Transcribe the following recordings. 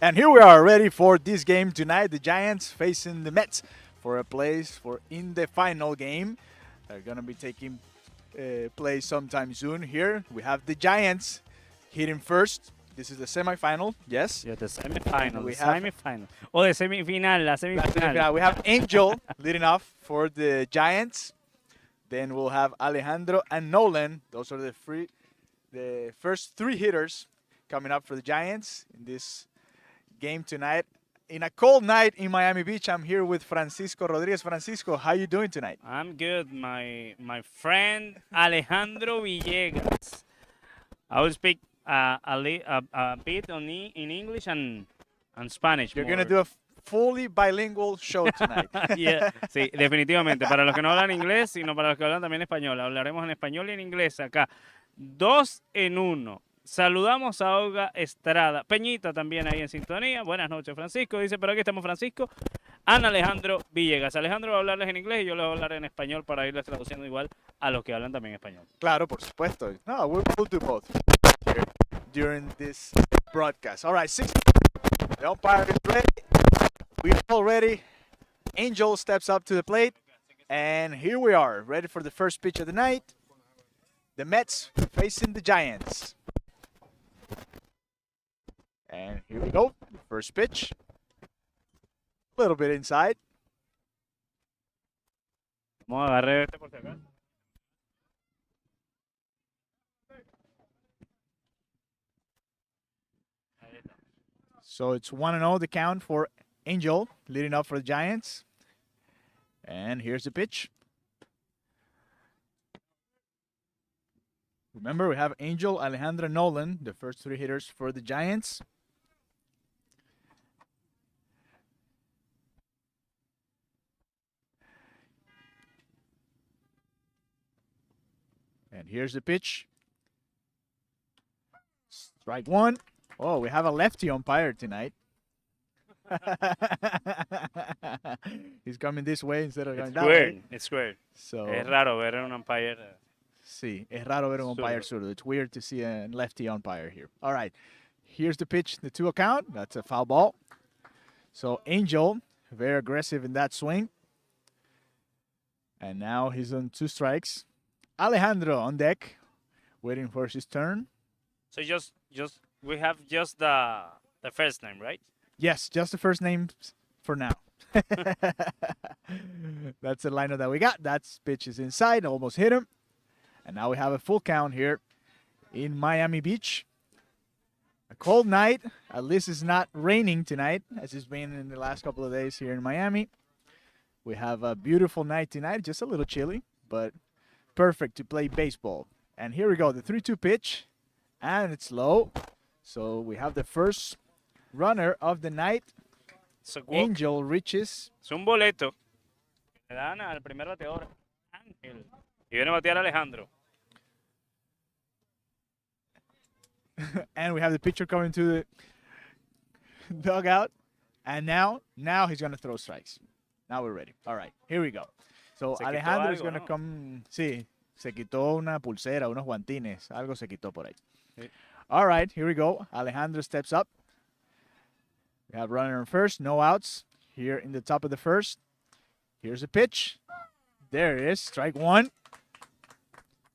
And here we are ready for this game tonight. The Giants facing the Mets for a place for in the final game. They're going to be taking place sometime soon here. We have the Giants hitting first. This is the semifinal, yes? Yeah, the semifinal. We The have- semifinal. Oh, the semifinal. La semifinal. We have Angel leading off for the Giants. Then we'll have Alejandro and Nolan. Those are the first three hitters coming up for the Giants in this game tonight. In a cold night in Miami Beach, I'm here with Francisco Rodriguez. Francisco, how you doing tonight? I'm good, my friend Alejandro Villegas. I will speak a bit in English and Spanish. You're gonna do a fully bilingual show tonight. Yeah, sí, definitivamente. Para los que no hablan inglés, sino para los que hablan también español. Hablaremos en español y en inglés acá. 2 en 1. Saludamos a Olga Estrada. Peñita también ahí en sintonía. Buenas noches, Francisco. Dice, pero aquí estamos, Francisco. Ana Alejandro Villegas. Alejandro va a hablarles en inglés y yo les voy a hablar en español para irles traduciendo igual a los que hablan también español. Claro, por supuesto. No, we'll do both here during this broadcast. All right, 6. The umpire is ready. We're all ready. Angel steps up to the plate. And here we are, ready for the first pitch of the night. The Mets facing the Giants. And here we go. First pitch. A little bit inside. Vamos a agarrar este por si acaso. So it's 1-0 the count for Angel, leading up for the Giants. And here's the pitch. Remember, we have Angel, Alejandro, Nolan, the first three hitters for the Giants. And here's the pitch. Strike one. Oh, we have a lefty umpire tonight. He's coming this way instead of going that way. It's weird. So, Es raro ver un umpire. sí, es raro ver un umpire zurdo. It's weird to see a lefty umpire here. All right, here's the pitch, the 2 count. That's a foul ball. So Angel, very aggressive in that swing. And now he's on 2 strikes. Alejandro on deck, waiting for his turn. So we have just the first name, right? Yes, just the first names for now. That's the lineup that we got. That pitch is inside, almost hit him. And now we have a full count here in Miami Beach. A cold night. At least it's not raining tonight, as it's been in the last couple of days here in Miami. We have a beautiful night tonight, just a little chilly, but perfect to play baseball. And here we go, the 3-2 pitch, and it's low. So we have the first runner of the night. Angel reaches. Es un boleto. Le dan al primer bateador, Ángel. Y viene a batear Alejandro. And we have the pitcher coming to the dugout. And now he's going to throw strikes. Now we're ready. All right, here we go. So Alejandro is going to come. Sí, se quitó una pulsera, unos guantines. Algo se quitó por ahí. Sí. All right, here we go. Alejandro steps up. We have runner on first, no outs. Here in the top of the first. Here's a pitch. There it is, strike one.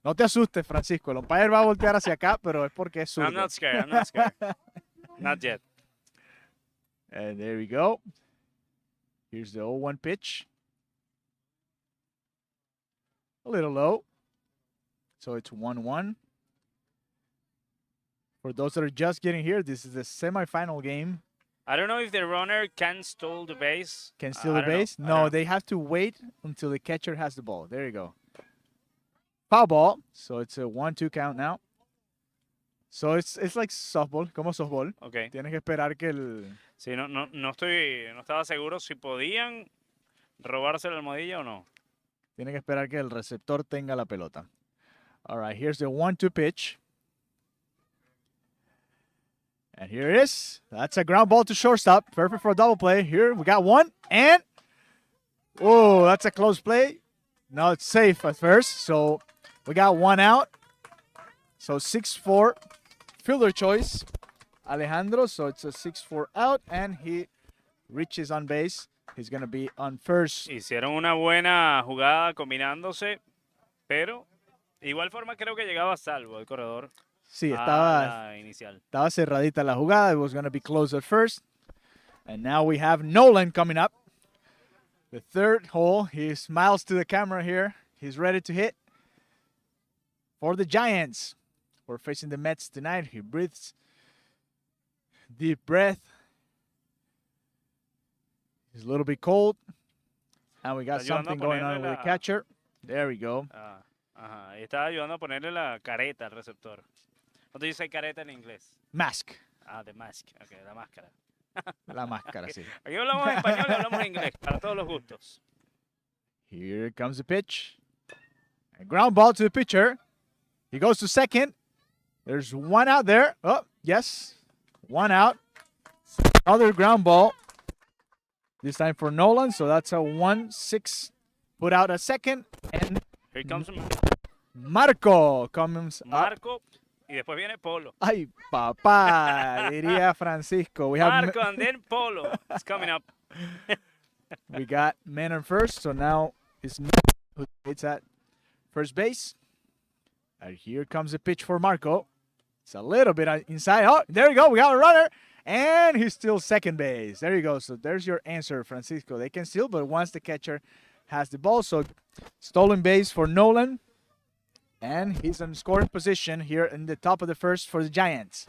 No te asustes, Francisco. El umpire va a voltear hacia acá, pero es porque es zurdo. I'm not scared. Not yet. And there we go. Here's the 0-1 pitch. A little low. So it's 1-1. For those that are just getting here, this is the semifinal game. I don't know if the runner can steal the base. Can steal the base? No, they have to wait until the catcher has the ball. There you go. Foul ball. So it's a 1-2 count now. So it's like softball, como softball. Okay. Tienes que esperar que el... Sí, no estaba seguro si podían robarse la almohadilla o no. Tiene que esperar que el receptor tenga la pelota. All right, here's the 1-2 pitch. And here it is. That's a ground ball to shortstop. Perfect for a double play. Here we got one. And, oh, that's a close play. No, it's safe at first. So we got one out. So 6-4 fielder choice. Alejandro. So it's a 6-4 out. And he reaches on base. He's going to be on first. Hicieron una buena jugada combinándose, pero de igual forma creo que llegaba a salvo el corredor. Sí, estaba cerradita la jugada. It was going to be close at first. And now we have Nolan coming up. The third hole. He smiles to the camera here. He's ready to hit for the Giants. We're facing the Mets tonight. He breathes deep breath. He's a little bit cold. And we got Está ayudando a something going on ponerle with the la- catcher. There we go. Ah, ajá. Y estaba ayudando a ponerle la careta al receptor. ¿Cuánto dice careta en inglés? Mask. Ah, the mask. Ok, la máscara. La máscara, sí. Aquí hablamos español y hablamos inglés, para todos los gustos. Here comes the pitch. A ground ball to the pitcher. He goes to second. There's one out there. Oh, yes. One out. Another ground ball. This time for Nolan. So that's a 1-6. Put out a second. And Here comes Marco comes up. Marco y después viene Polo. Ay, papá, diría Francisco. We have Marco and then Polo is coming up. we got man on first, so now it's who hits at first base. And here comes the pitch for Marco. It's a little bit inside. Oh, there you go. We got a runner. And he's still second base. There you go. So there's your answer, Francisco. They can steal, but once the catcher has the ball. So stolen base for Nolan. And he's in scoring position here in the top of the first for the Giants.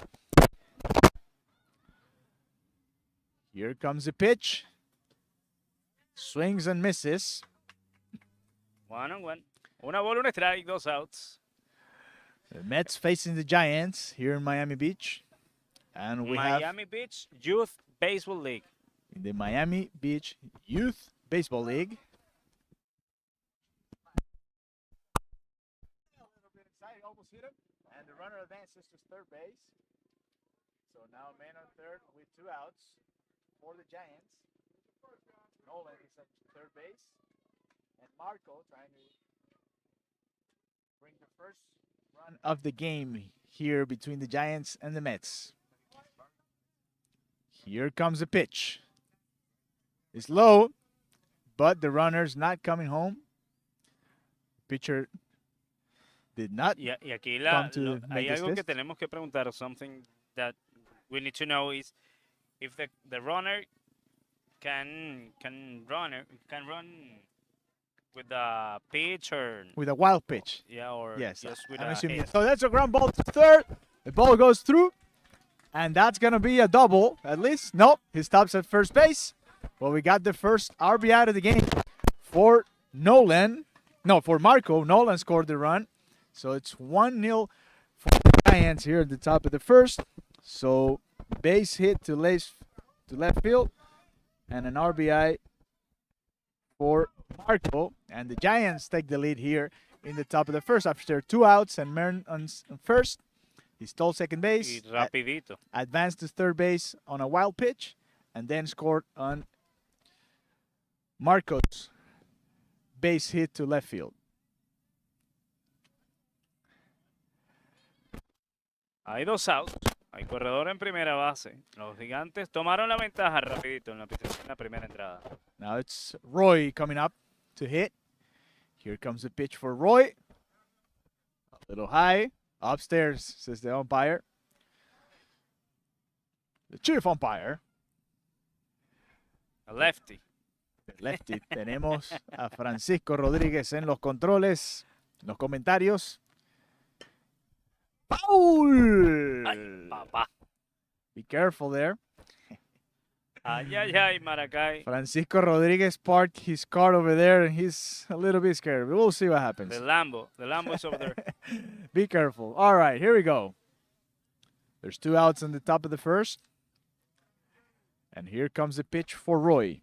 Here comes the pitch. Swings and misses. 1-1. Una bola, un strike, 2 outs. The Mets facing the Giants here in Miami Beach. And we have Miami Beach Youth Baseball League. in the Miami Beach Youth Baseball League. Almost hit him, and the runner advances to third base. So now man on third with 2 outs for the Giants. Nolan is at third base, and Marco trying to bring the first run of the game here between the Giants and the Mets. Here comes the pitch. It's low, but the runner's not coming home. Pitcher did not. Y aquí come to make hay this algo que list. tenemos que preguntar. Something that we need to know is if the runner can run with the pitch or With a wild pitch. yeah or Yes, just with I'm a assuming. head. So that's a ground ball to third. The ball goes through, and that's going to be a double at least. Nope, he stops at first base. Well, we got the first RBI out of the game for Nolan. No, for Marco. Nolan scored the run. So it's 1-0 for the Giants here at the top of the first. So base hit to left field, and an RBI for Marco. And the Giants take the lead here in the top of the first after 2 outs and Mern on first. He stole second base, Y rapidito. advanced to third base on a wild pitch, and then scored on Marco's base hit to left field. Hay 2 outs. Hay corredor en primera base. Los Gigantes tomaron la ventaja rapidito en la primera entrada. Now it's Roy coming up to hit. Here comes the pitch for Roy. A little high. Upstairs, says the umpire. The chief umpire. A lefty. The lefty. Tenemos a Francisco Rodríguez en los controles, en los comentarios. Foul! Ay, papá. Be careful there. Ay, ay, ay, Maracay. Francisco Rodríguez parked his car over there, and he's a little bit scared. But we'll see what happens. The Lambo is over there. Be careful. All right, here we go. There's 2 outs on the top of the first. And here comes the pitch for Roy.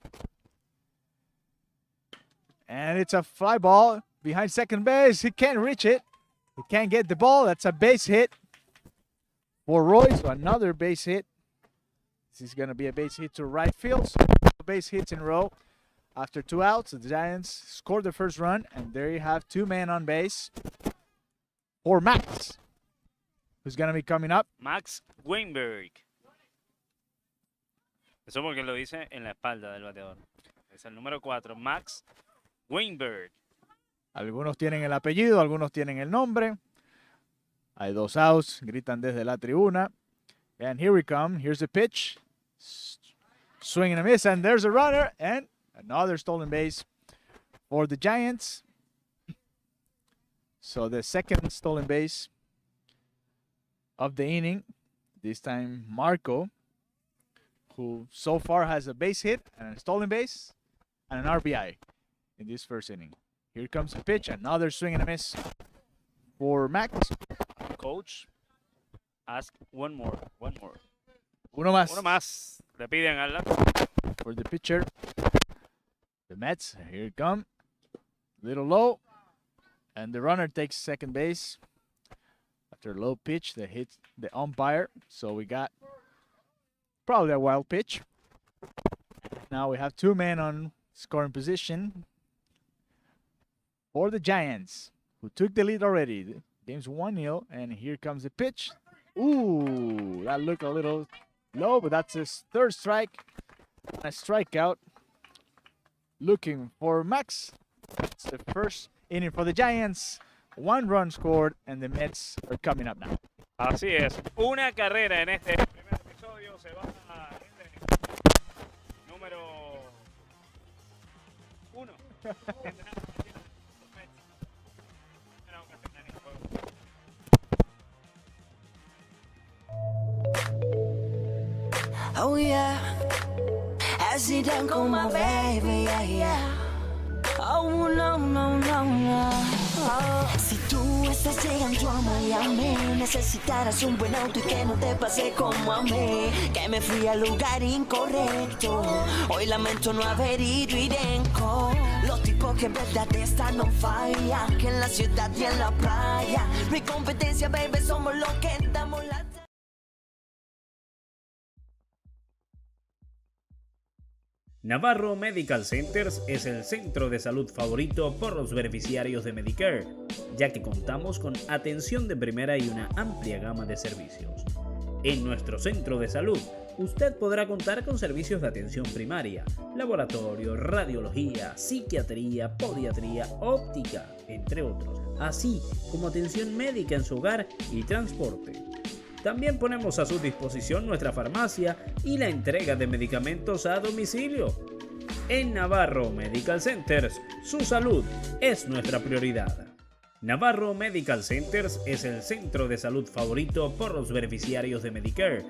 And it's a fly ball behind second base. He can't reach it. He can't get the ball. That's a base hit for Roy. So another base hit. This is going to be a base hit to right field. So base hits in a row. After 2 outs, the Giants scored the first run. And there you have 2 men on base for Max, who's going to be coming up. Max Weinberg. Eso porque lo dice en la espalda del bateador. Es el número 4, Max Weinberg. Algunos tienen el apellido, algunos tienen el nombre. Hay 2 outs, gritan desde la tribuna. And here we come. Here's the pitch. Swing and a miss, and there's a runner, and another stolen base for the Giants. So the second stolen base of the inning. This time Marco, who so far has a base hit and a stolen base and an RBI in this first inning. Here comes the pitch, another swing and a miss for Max. Coach, ask one more. Uno más Uno más. Le piden al for the pitcher. The Mets, here it come. Little low. And the runner takes second base. After a low pitch that hits the umpire. So we got probably a wild pitch. Now we have two men on scoring position for the Giants, who took the lead already. The game's 1-0, and here comes the pitch. Ooh, that looked a little low, but that's his third strike. A strikeout. Looking for Max. It's the first inning for the Giants. 1 run scored, and the Mets are coming up now. Así es. Una carrera en este primer episodio. Se va a número 1. Oh yeah, I sit down con my baby, yeah, yeah. Oh no, no, no, no. Oh. Si tú estás llegando a Miami, necesitarás un buen auto y que no te pase como a mí, que me fui al lugar incorrecto. Hoy lamento no haber ido Irenco. Los tipos que en verdad están on fire, que en la ciudad y en la playa. No hay competencia, baby, somos los que damos la... Navarro Medical Centers es el centro de salud favorito por los beneficiarios de Medicare, ya que contamos con atención de primera y una amplia gama de servicios. En nuestro centro de salud, usted podrá contar con servicios de atención primaria, laboratorio, radiología, psiquiatría, podiatría, óptica, entre otros, así como atención médica en su hogar y transporte. También ponemos a su disposición nuestra farmacia y la entrega de medicamentos a domicilio. En Navarro Medical Centers, su salud es nuestra prioridad. Navarro Medical Centers es el centro de salud favorito por los beneficiarios de Medicare,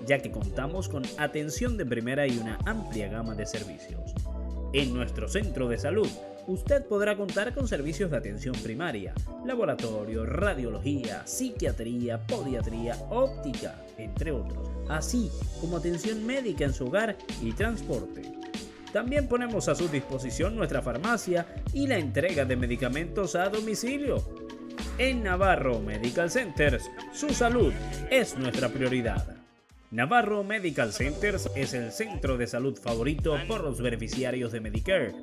ya que contamos con atención de primera y una amplia gama de servicios. En nuestro centro de salud, usted podrá contar con servicios de atención primaria, laboratorio, radiología, psiquiatría, podiatría, óptica, entre otros, así como atención médica en su hogar y transporte. También ponemos a su disposición nuestra farmacia y la entrega de medicamentos a domicilio. En Navarro Medical Centers, su salud es nuestra prioridad. Navarro Medical Centers es el centro de salud favorito por los beneficiarios de Medicare,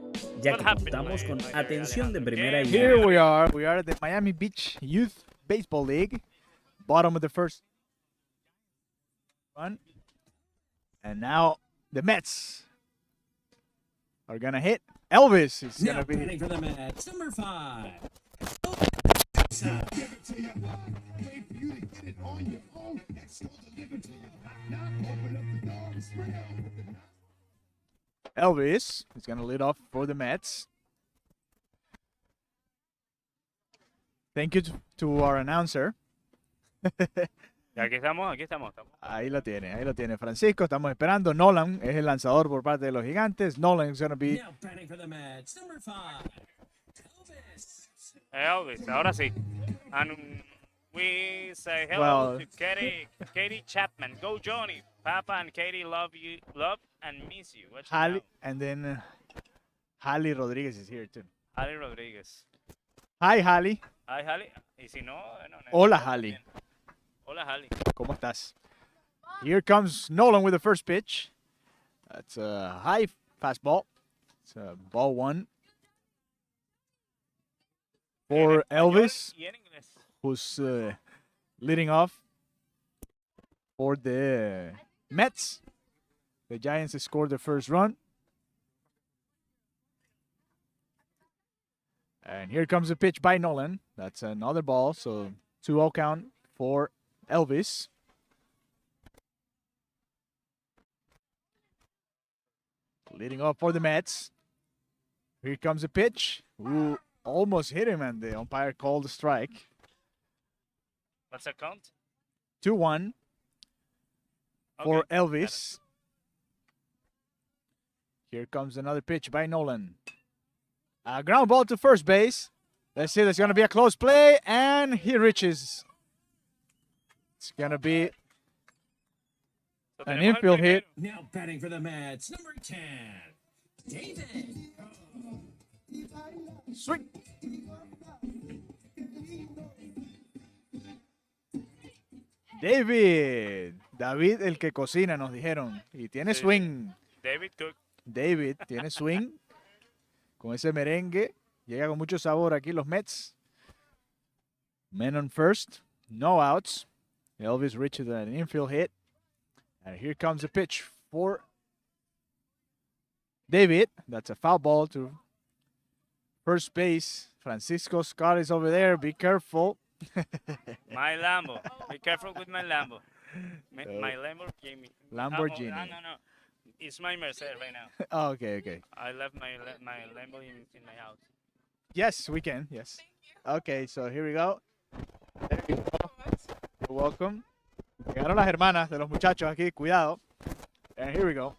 ya que contamos con atención de primera y... Here we are at the Miami Beach Youth Baseball League, bottom of the first run. And now the Mets are gonna hit. Elvis is Now gonna be... batting for the Mets, number 5. Elvis is gonna lead off for the Mets. Thank you to our announcer. Aquí estamos. Ahí lo tiene Francisco. Estamos esperando. Nolan es el lanzador por parte de los Gigantes. Nolan is gonna be... Now batting for the Mets, number 5. Elvis, ahora sí. And we say hello Well- to Katie Chapman. Go Johnny. Papa and Katie love and miss you. What you Hali, know? and then Hali Rodriguez is here too. Hali Rodríguez. Hi, Hali. Hi, Hali. Y si no, Hola, Hali. Hola, Hali. ¿Cómo estás? Here comes Nolan with the first pitch. That's a high fastball. It's a ball 1 for Elvis, Y en inglés. who's leading off for the Mets. The Giants scored the first run. And here comes a pitch by Nolan. That's another ball, so 2-0 count for Elvis. Leading off for the Mets. Here comes a pitch. Ooh, almost hit him, and the umpire called a strike. What's the count? 2-1 for Okay, Elvis. Here comes another pitch by Nolan. A ground ball to first base. Let's see, there's going to be a close play, and he reaches. It's going to be So an tenemos el infield hit. primero. Now batting for the Mets, number 10, David. Swing. David el que cocina, nos dijeron. Y tiene Sí, sí. swing. David Cook. David tiene swing. Con ese merengue. Llega con mucho sabor aquí los Mets. Men on first. No outs. Elvis reaches an infield hit. And here comes a pitch for David. That's a foul ball to first base. Francisco Scott is over there. Be careful. My Lambo. Be careful with my Lambo. My Lamborghini. Lamborghini. No. It's my Mercedes right now. Oh, okay. I left my Lambo in my house. Yes, we can. Yes. Okay, so here we go. There you go. You're welcome. Llegaron las hermanas de los muchachos aquí. Cuidado. And here we go.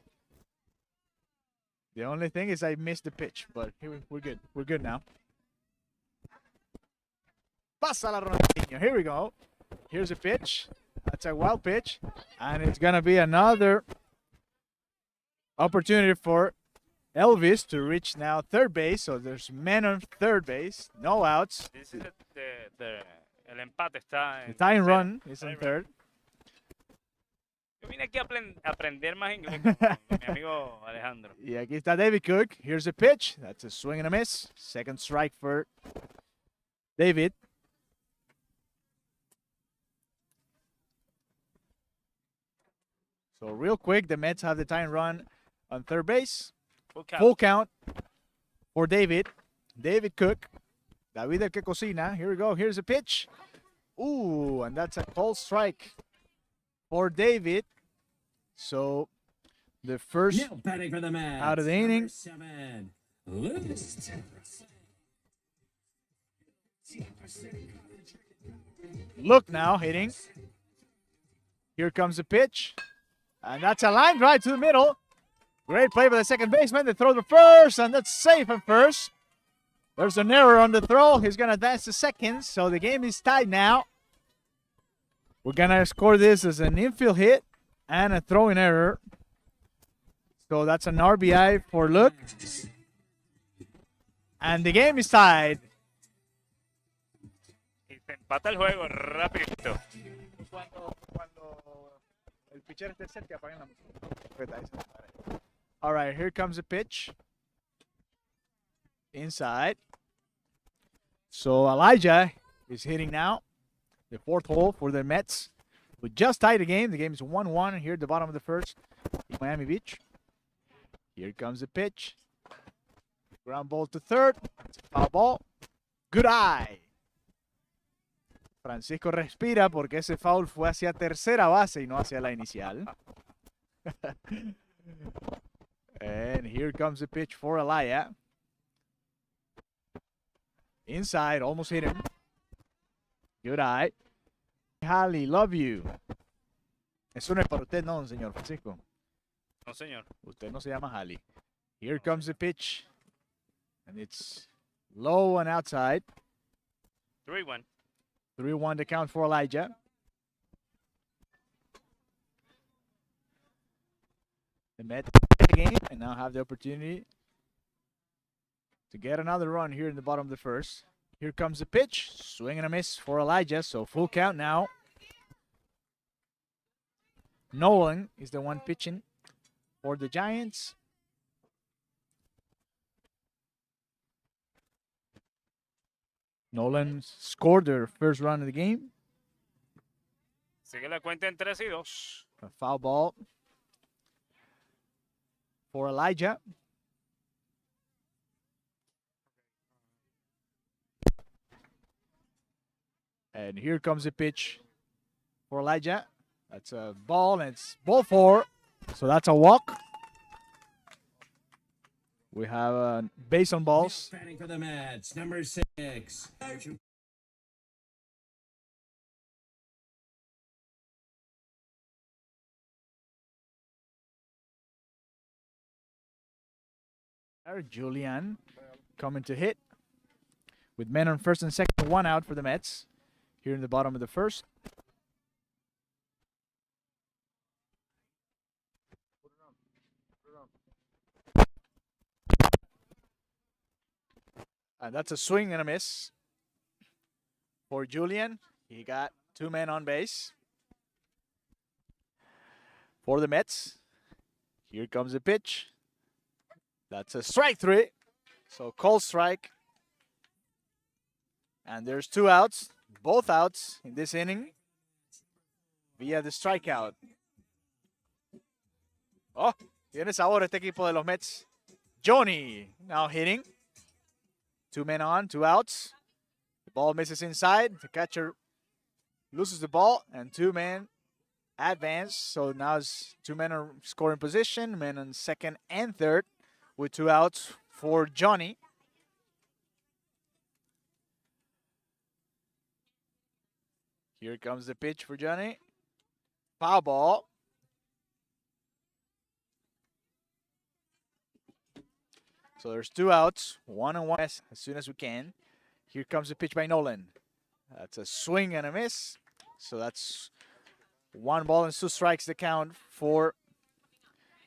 The only thing is I missed the pitch, but we're good. We're good now. Pasa la Ronaldinho. Here we go. Here's a pitch. That's a wild pitch. And it's going to be another opportunity for Elvis to reach now third base. So there's men on third base. No outs. This is el empate está The en tying tercero. run is on Tying run. third. Yo vine aquí a aprender más inglés con mi amigo Alejandro. Y aquí está David Cook. Here's a pitch. That's a swing and a miss. Second strike for David. So real quick, the Mets have the tying run on third base. Full count. Full count for David. David Cook. David el que cocina. Here we go. Here's a pitch. Ooh, and that's a cold strike for David. So the first Now batting for the Mets, out of the number inning. 7, Lucas. look now hitting. Here comes the pitch. And that's a line drive to the middle. Great play by the second baseman. They throw to first, and that's safe at first. There's an error on the throw. He's going to advance to second, so the game is tied now. We're going to score this as an infield hit and a throwing error. So that's an RBI for Luke. And the game is tied. Y se empata el juego rapidito. Cuando el pitcher esté cerca, apaguen la música. All right, here comes the pitch. Inside. So Elijah is hitting now. The fourth hole for the Mets. We just tied the game. The game is 1-1 here at the bottom of the first in Miami Beach. Here comes the pitch. Ground ball to third. It's a foul ball. Good eye. Francisco respira porque ese foul fue hacia tercera base y no hacia la inicial. And here comes the pitch for Alaya. Inside, almost hit him. Good eye. Halley, love you. Eso no es para usted, no, señor Francisco. No, señor. Usted no se llama Halley. Here comes the pitch. And it's low and outside. 3-1. 3-1 to count for Elijah. The Mets win the game and now have the opportunity to get another run here in the bottom of the first. Here comes the pitch. Swing and a miss for Elijah. So full count now. Nolan is the one pitching for the Giants. Nolan scored their first run of the game. Sigue la cuenta en 3-2. A foul ball for Elijah. And here comes the pitch for Elijah. That's a ball, and it's ball four. So that's a walk. We have base on balls. Batting for the Mets, number 6. Julian coming to hit with men on first and second, 1 out for the Mets here in the bottom of the first. And that's a swing and a miss for Julian. He got 2 men on base for the Mets. Here comes the pitch. That's a strike 3. So call strike. And there's 2 outs, both outs in this inning via the strikeout. Oh, tiene sabor este equipo de los Mets. Johnny now hitting. 2 men on, 2 outs. The ball misses inside. The catcher loses the ball, and 2 men advance. So now it's 2 men are scoring position, men on second and third with 2 outs for Johnny. Here comes the pitch for Johnny. Foul ball. So there's 2 outs, 1 and 1 as soon as we can. Here comes the pitch by Nolan. That's a swing and a miss. So that's 1 ball and 2 strikes the count for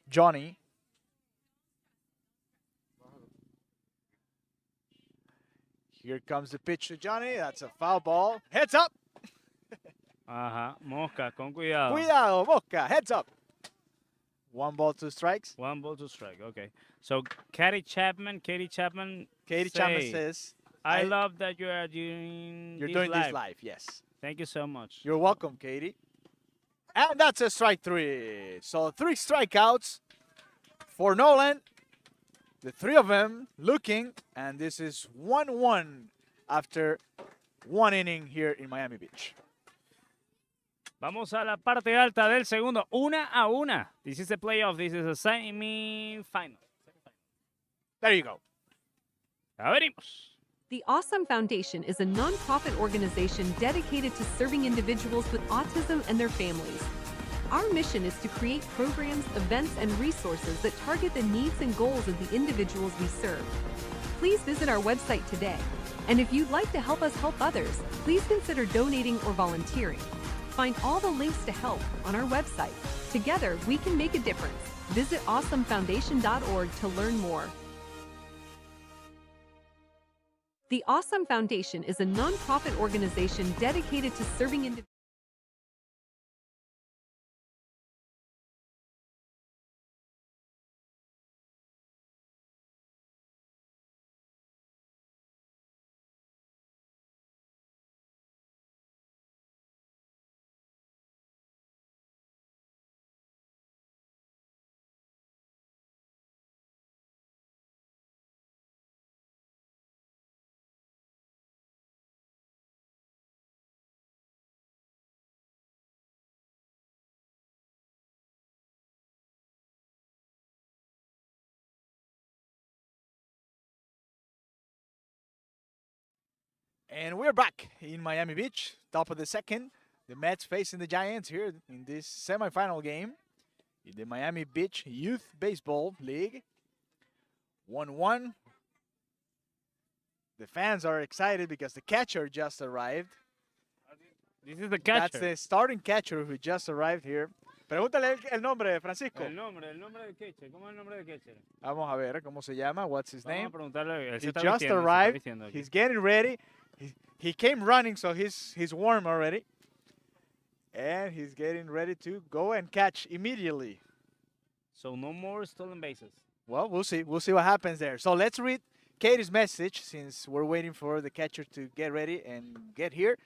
Johnny. Here comes the pitch to Johnny. That's a foul ball. Heads up. Ajá, Mosca, con cuidado. Cuidado, Mosca. Heads up. 1 ball, 2 strikes. 1 ball, 2 strike. Okay. So Katie Chapman Chapman say, says, I love that you are doing you're this doing live. this live. Yes. Thank you so much. You're welcome, Katie. And that's a strike 3. So 3 strikeouts for Nolan. The 3 of them looking, and this is 1-1 after 1 inning here in Miami Beach. Vamos a la parte alta del segundo. 1-1. This is a playoff. This is a semi-final. There you go. Ya venimos. The Awesome Foundation is a nonprofit organization dedicated to serving individuals with autism and their families. Our mission is to create programs, events, and resources that target the needs and goals of the individuals we serve. Please visit our website today. And if you'd like to help us help others, please consider donating or volunteering. Find all the links to help on our website. Together, we can make a difference. Visit awesomefoundation.org to learn more. The Awesome Foundation is a nonprofit organization dedicated to serving individuals. And we're back in Miami Beach, top of the second. The Mets facing the Giants here in this semifinal game in the Miami Beach Youth Baseball League. 1-1. The fans are excited because the catcher just arrived. This is the catcher. That's the starting catcher who just arrived here. Pregúntale el nombre, Francisco. El nombre del catcher. ¿Cómo es el nombre del catcher? Vamos a ver cómo se llama. What's his name? Vamos a preguntarle. Él se He está just vistiendo, se está arrived. vistiendo aquí. He's getting ready. He came running, so he's warm already. And he's getting ready to go and catch immediately. So no more stolen bases. Well, we'll see. We'll see what happens there. So let's read Katie's message since we're waiting for the catcher to get ready and get here.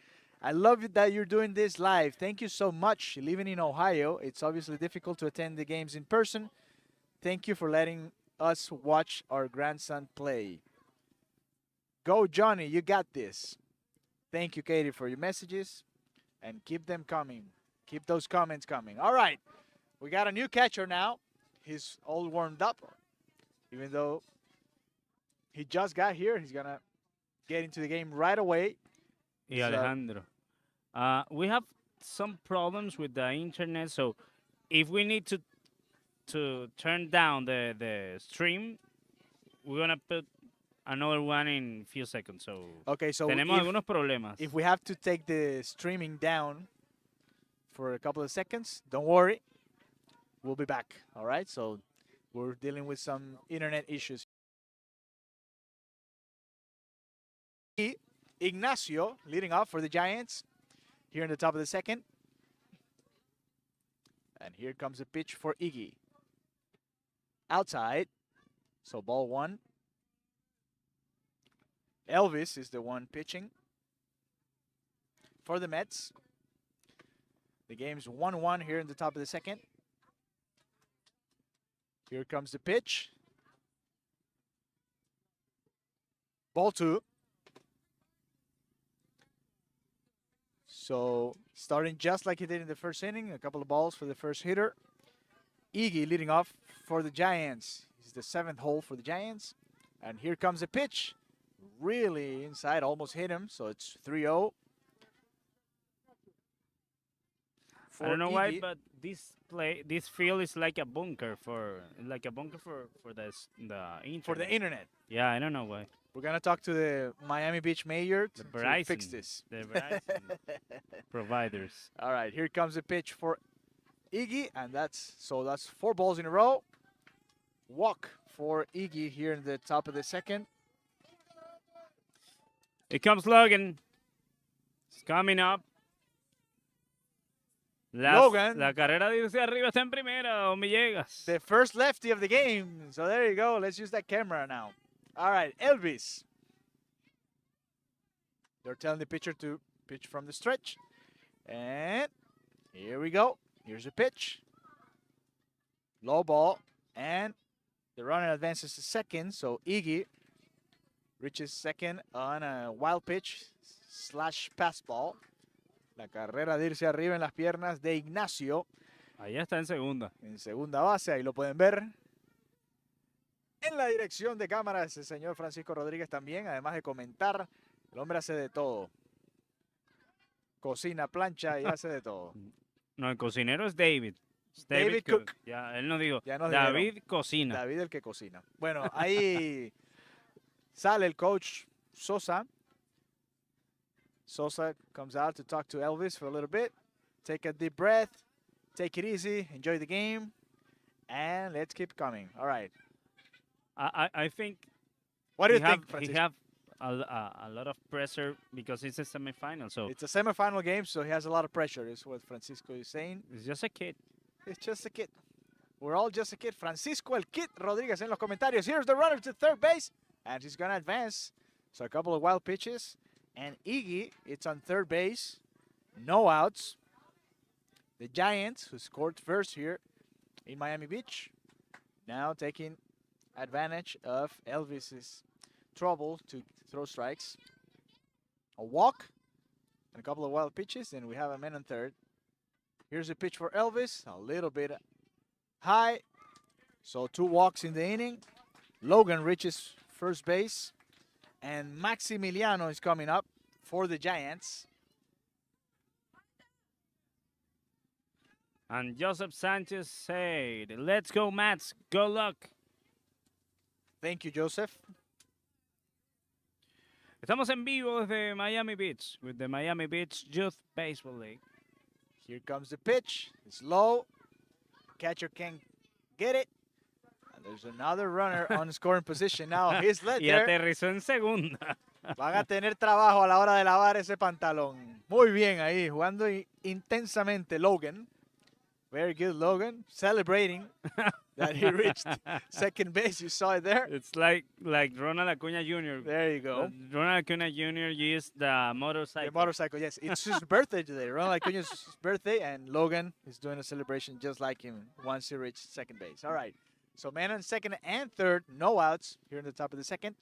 I love it that you're doing this live. Thank you so much. Living in Ohio, it's obviously difficult to attend the games in person. Thank you for letting us watch our grandson play. Go, Johnny. You got this. Thank you, Katie, for your messages. And keep them coming. Keep those comments coming. All right. We got a new catcher now. He's all warmed up, even though He just got here. He's going to get into the game right away. Y So- Alejandro. We have some problems with the internet, so if we need to turn down the stream, we're gonna put another one in few seconds. So Okay, so tenemos algunos problemas. if we have to take the streaming down for a couple of seconds, don't worry. We'll be back. All right, so we're dealing with some internet issues. Ignacio leading off for the Giants here in the top of the second. And here comes a pitch for Iggy. Outside. So ball one. Elvis is the one pitching for the Mets. The game's 1-1 here in the top of the second. Here comes the pitch. Ball two. So starting just like he did in the first inning, a couple of balls for the first hitter. Iggy leading off for the Giants. He's the 7th hole for the Giants. And here comes the pitch. Really inside, almost hit him. So it's 3-0. I don't know why, Iggy. but this field is like a bunker for the internet. For the internet. Yeah, I don't know why. We're going to talk to the Miami Beach mayor The to fix Verizon. this. The Verizon providers. All right, here comes the pitch for Iggy, and that's 4 balls in a row. Walk for Iggy here in the top of the second. Here comes Logan. It's coming up. Logan. La carrera de irse arriba está en primera, Don Villegas. The first lefty of the game. So there you go. Let's use that camera now. All right, Elvis. They're telling the pitcher to pitch from the stretch. And here we go. Here's a pitch. Low ball. And the runner advances to second. So Iggy reaches second on a wild pitch / pass ball. La carrera de irse arriba en las piernas de Ignacio. Allá está en segunda. En segunda base, ahí lo pueden ver. En la dirección de cámaras, el señor Francisco Rodríguez también, además de comentar, el hombre hace de todo. Cocina, plancha y hace de todo. No, el cocinero es David. Es David Cook. Ya, él no dijo. Ya nos David cocina. David el que cocina. Bueno, ahí sale el coach Sosa. Sosa comes out to talk to Elvis for a little bit. Take a deep breath. Take it easy. Enjoy the game. And let's keep coming. All right. I think What do you he have, think, he Francisco? have a lot of pressure because it's a semifinal. So It's a semifinal game, so he has a lot of pressure, is what Francisco is saying. it's just a kid. It's just a kid. We're all just a kid. Francisco el Kid Rodríguez en los comentarios. Here's the runner to third base, and he's going to advance. So a couple of wild pitches. And Iggy, it's on third base. No outs. The Giants, who scored first here in Miami Beach, now taking advantage of Elvis's trouble to throw strikes. A walk and a couple of wild pitches, and we have a man on third. Here's a pitch for Elvis, a little bit high. So 2 walks in the inning. Logan reaches first base. And Maximiliano is coming up for the Giants. And Joseph Sanchez said, "Let's go, Mats. Good luck." Thank you, Joseph. Estamos en vivo desde Miami Beach with the Miami Beach Youth Baseball League. Here comes the pitch. It's low. Catcher can't get it. And there's another runner on scoring position now. He's led Y there. aterrizó en segunda. Van a tener trabajo a la hora de lavar ese pantalón. Muy bien ahí, jugando intensamente Logan. Very good, Logan. Celebrating that he reached second base. You saw it there. It's like Ronald Acuña Jr. There you go. Ronald Acuña Jr. used the motorcycle. The motorcycle, yes. It's his birthday today. Ronald Acuña's birthday, and Logan is doing a celebration just like him once he reached second base. All right. So man on second and third, no outs here in the top of the second.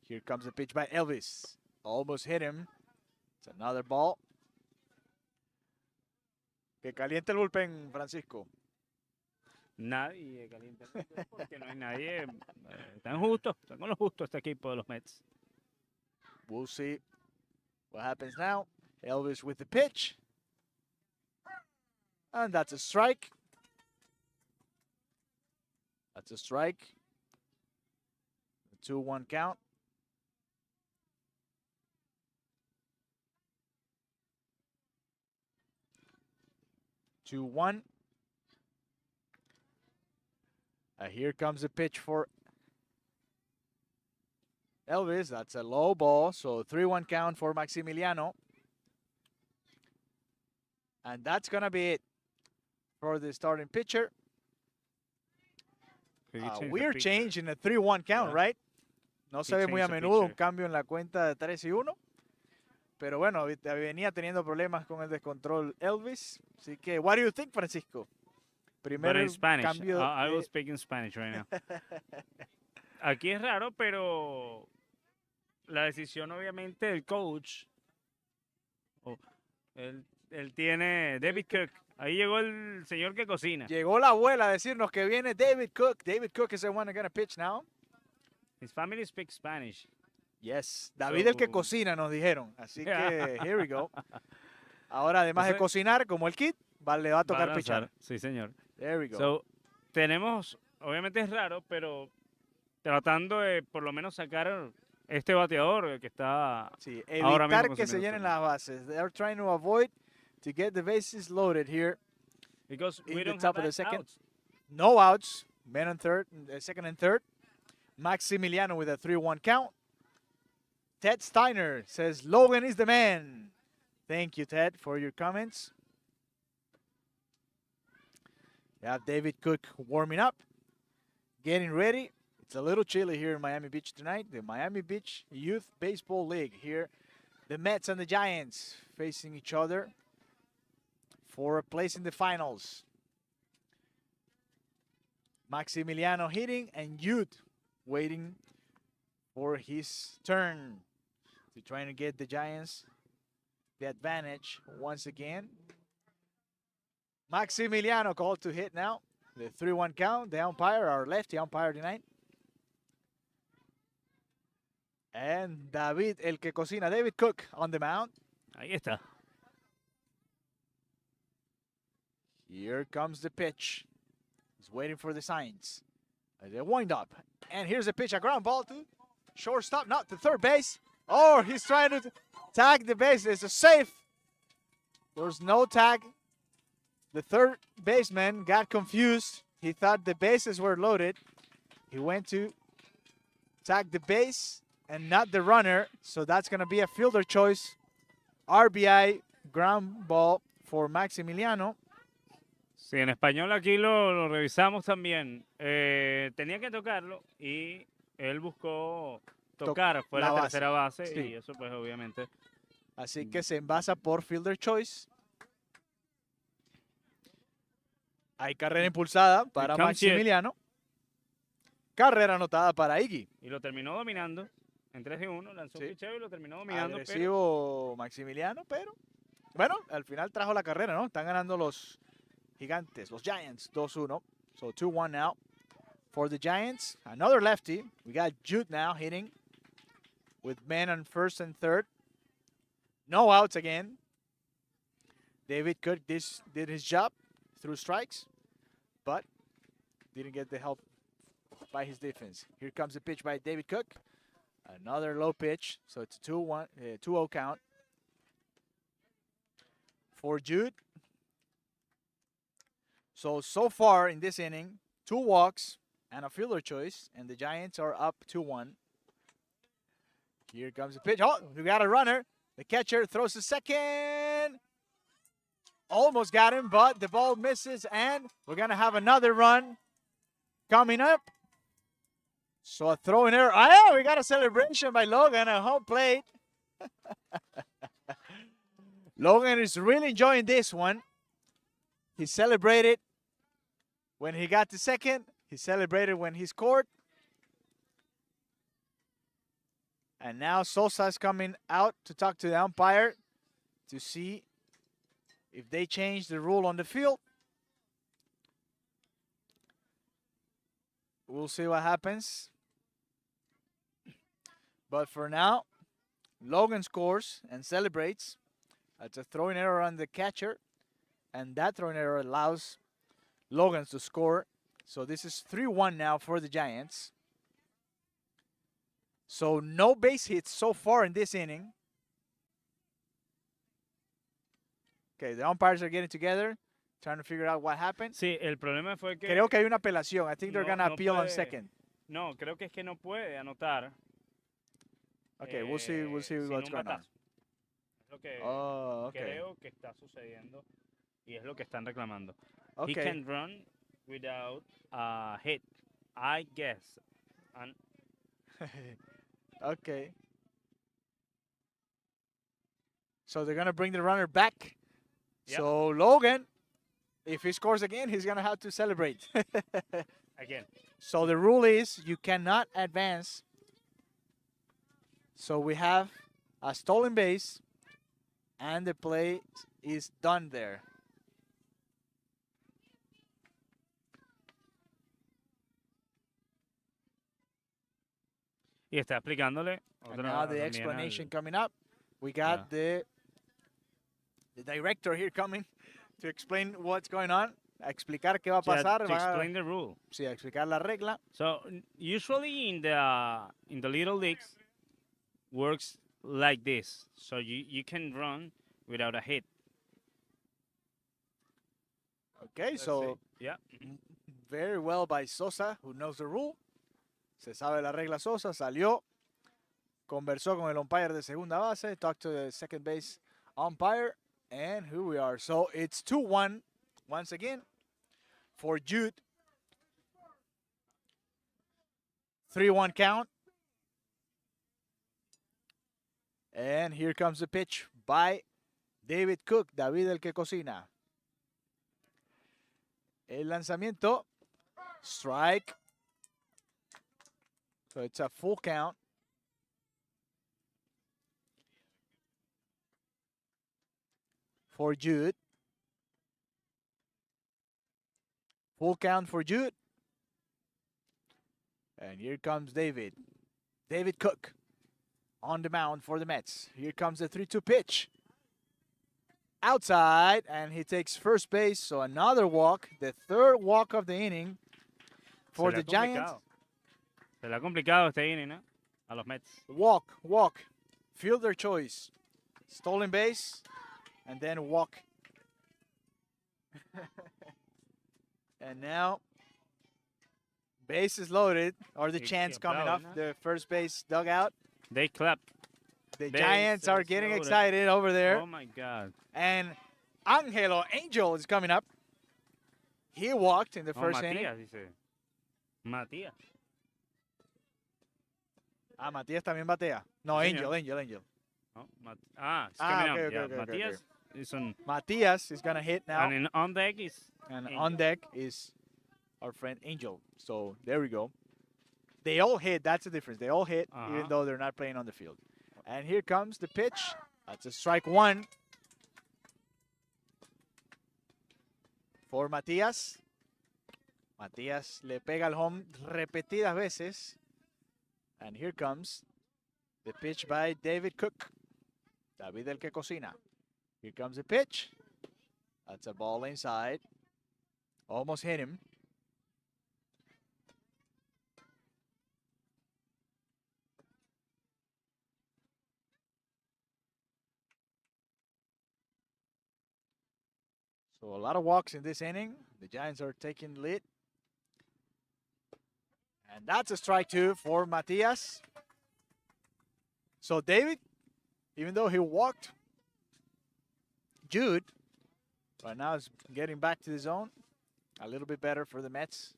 Here comes the pitch by Elvis. Almost hit him. It's another ball. Que caliente el bullpen, Francisco. Nadie calienta el motor porque no hay nadie. Están justos, están con lo justo este equipo de los Mets. We'll see what happens now. Elvis with the pitch. And that's a strike. That's a strike. 2-1 count. Two one. Here comes the pitch for Elvis. That's a low ball. So 3-1 count for Maximiliano. And that's going to be it for the starting pitcher. Weird change in a 3-1 count, Yeah. right? No se ve muy a changed the menudo un pitcher. cambio en la cuenta de 3-1. Pero bueno, venía teniendo problemas con el descontrol Elvis. Así que, what do you think, Francisco? But Primero in Spanish. cambio I will de- speak in Spanish right now. Aquí es raro, pero la decisión obviamente del coach. Él tiene David Cook. Ahí llegó el señor que cocina. Llegó la abuela a decirnos que viene David Cook. David Cook is the one going to pitch now. His family speaks Spanish. Yes, David el que So- cocina nos dijeron. Así que, here we go. Ahora, además de Entonces- cocinar, como el kit, le va a Va a tocar lanzar. pichar. Sí, señor. There we go. So, tenemos, obviamente es raro, pero tratando de por lo menos sacar este bateador que está Sí, ahora mismo evitar con que su se minuto. llenen las bases. They're trying to avoid to get the bases loaded here. because in we the don't top have of the second. outs. No outs. Men on third, second and third. Maximiliano with a 3-1 count. Ted Steiner says Logan is the man. Thank you, Ted, for your comments. You have David Cook warming up, getting ready. It's a little chilly here in Miami Beach tonight. The Miami Beach Youth Baseball League here. The Mets and the Giants facing each other for a place in the finals. Maximiliano hitting and Youth waiting for his turn to trying to get the Giants the advantage once again. Maximiliano called to hit now. The 3-1 count. The umpire, our lefty umpire tonight. And David, el que cocina, David Cook on the mound. Ahí está. Here comes the pitch. He's waiting for the signs. The wind up. And here's the pitch. A ground ball to shortstop, not to third base. Oh, he's trying to tag the base. It's a safe. There's no tag. The third baseman got confused. He thought the bases were loaded. He went to tag the base and not the runner. So that's going to be a fielder choice. RBI ground ball for Maximiliano. Sí, en español aquí lo revisamos también. Tenía que tocarlo y él buscó tocar, fue la la base. tercera base Sí. y eso pues obviamente. Así que se envasa por fielder choice. Hay carrera impulsada para comes here. Maximiliano. Carrera anotada para Iggy. Y lo terminó dominando en 3-1, lanzó Sí. un picheo y lo terminó dominando. Pero Agresivo Maximiliano, pero bueno, al final trajo la carrera, ¿no? Están ganando los Gigantes, los Giants, 2-1. So 2-1 now for the Giants. Another lefty. We got Jude now hitting with men on first and third. No outs again. David Cook did his job through strikes, but didn't get the help by his defense. Here comes the pitch by David Cook. Another low pitch, so it's a 2-0 count for Jude. So far in this inning, 2 walks and a fielder choice, and the Giants are up 2-1. Here comes the pitch. Oh, we got a runner. The catcher throws a second. Almost got him, but the ball misses, and we're going to have another run coming up. So a throw in there. Oh, yeah, we got a celebration by Logan at home plate. Logan is really enjoying this one. He celebrated when he got the second. He celebrated when he scored. And now Sosa's coming out to talk to the umpire to see if they change the rule on the field. we'll see what happens. But for now, Logan scores and celebrates. That's a throwing error on the catcher. And that throwing error allows Logan to score. So this is 3-1 now for the Giants. So no base hits so far in this inning. Okay, the umpires are getting together, trying to figure out what happened. Sí, el problema fue que Creo que hay una apelación. I think they're No- going to no appeal on puede- second. no, creo que es que no puede anotar. Okay, we'll see sin what's un going on. batazo. Es lo que Oh, okay. creo que está sucediendo y es lo que están reclamando. He Okay. can run without a hit, I guess. And Okay. So they're going to bring the runner back. Yep. So Logan, if he scores again, he's going to have to celebrate. again, So the rule is you cannot advance. So we have a stolen base, and the play is done there. y está explicándole And otra now the también explanation al- coming up. We got the director here coming to explain what's going on. A explicar qué va a to pasar. to Van a- explain the rule. sí, a explicar la regla. So usually in the little leagues works like this. So you can run without a hit. Okay, Let's so see. Yeah. very well by Sosa, who knows the rule. Se sabe la regla Sosa, salió, conversó con el umpire de segunda base, talked to the second base umpire, and here we are. So it's 2-1 once again for Jude. 3-1 count. And here comes the pitch by David Cook, David el que cocina. El lanzamiento, strike. So it's a full count. For Jude. Full count for Jude. And here comes David. David Cook on the mound for the Mets. Here comes the 3-2 pitch. Outside, and he takes first base. So another walk, the third walk of the inning for Se le the ha Giants. complicado. Se le ha complicado este inning, ¿no? A los Mets. Walk, walk. Fielder choice. Stolen base, and then walk. And now, base is loaded, or the Y- chance y coming up. aplauden, The first base dugout. They clap. The Base Giants are is getting loaded. excited over there. Oh my God. And Angelo Angel is coming up. He walked in the Oh, first inning. Matías, dice. Matías. Ah, Matías también batea. No, Sí, Angel, señor. Angel. No, it's Ah, coming okay, up. okay, Yeah, okay, okay, Matías is on. Matias is going to hit now. And on deck is. And Angel. on deck is our friend Angel. So there we go. They all hit. That's the difference. They all hit, even Uh-huh. though they're not playing on the field. And here comes the pitch. That's a strike one for Matias. Matias le pega al home repetidas veces. And here comes the pitch by David Cook. David el que cocina. Here comes the pitch. That's a ball inside. Almost hit him. So a lot of walks in this inning. The Giants are taking lead. And that's a strike two for Matias. So David, even though he walked Jude, right now is getting back to the zone. A little bit better for the Mets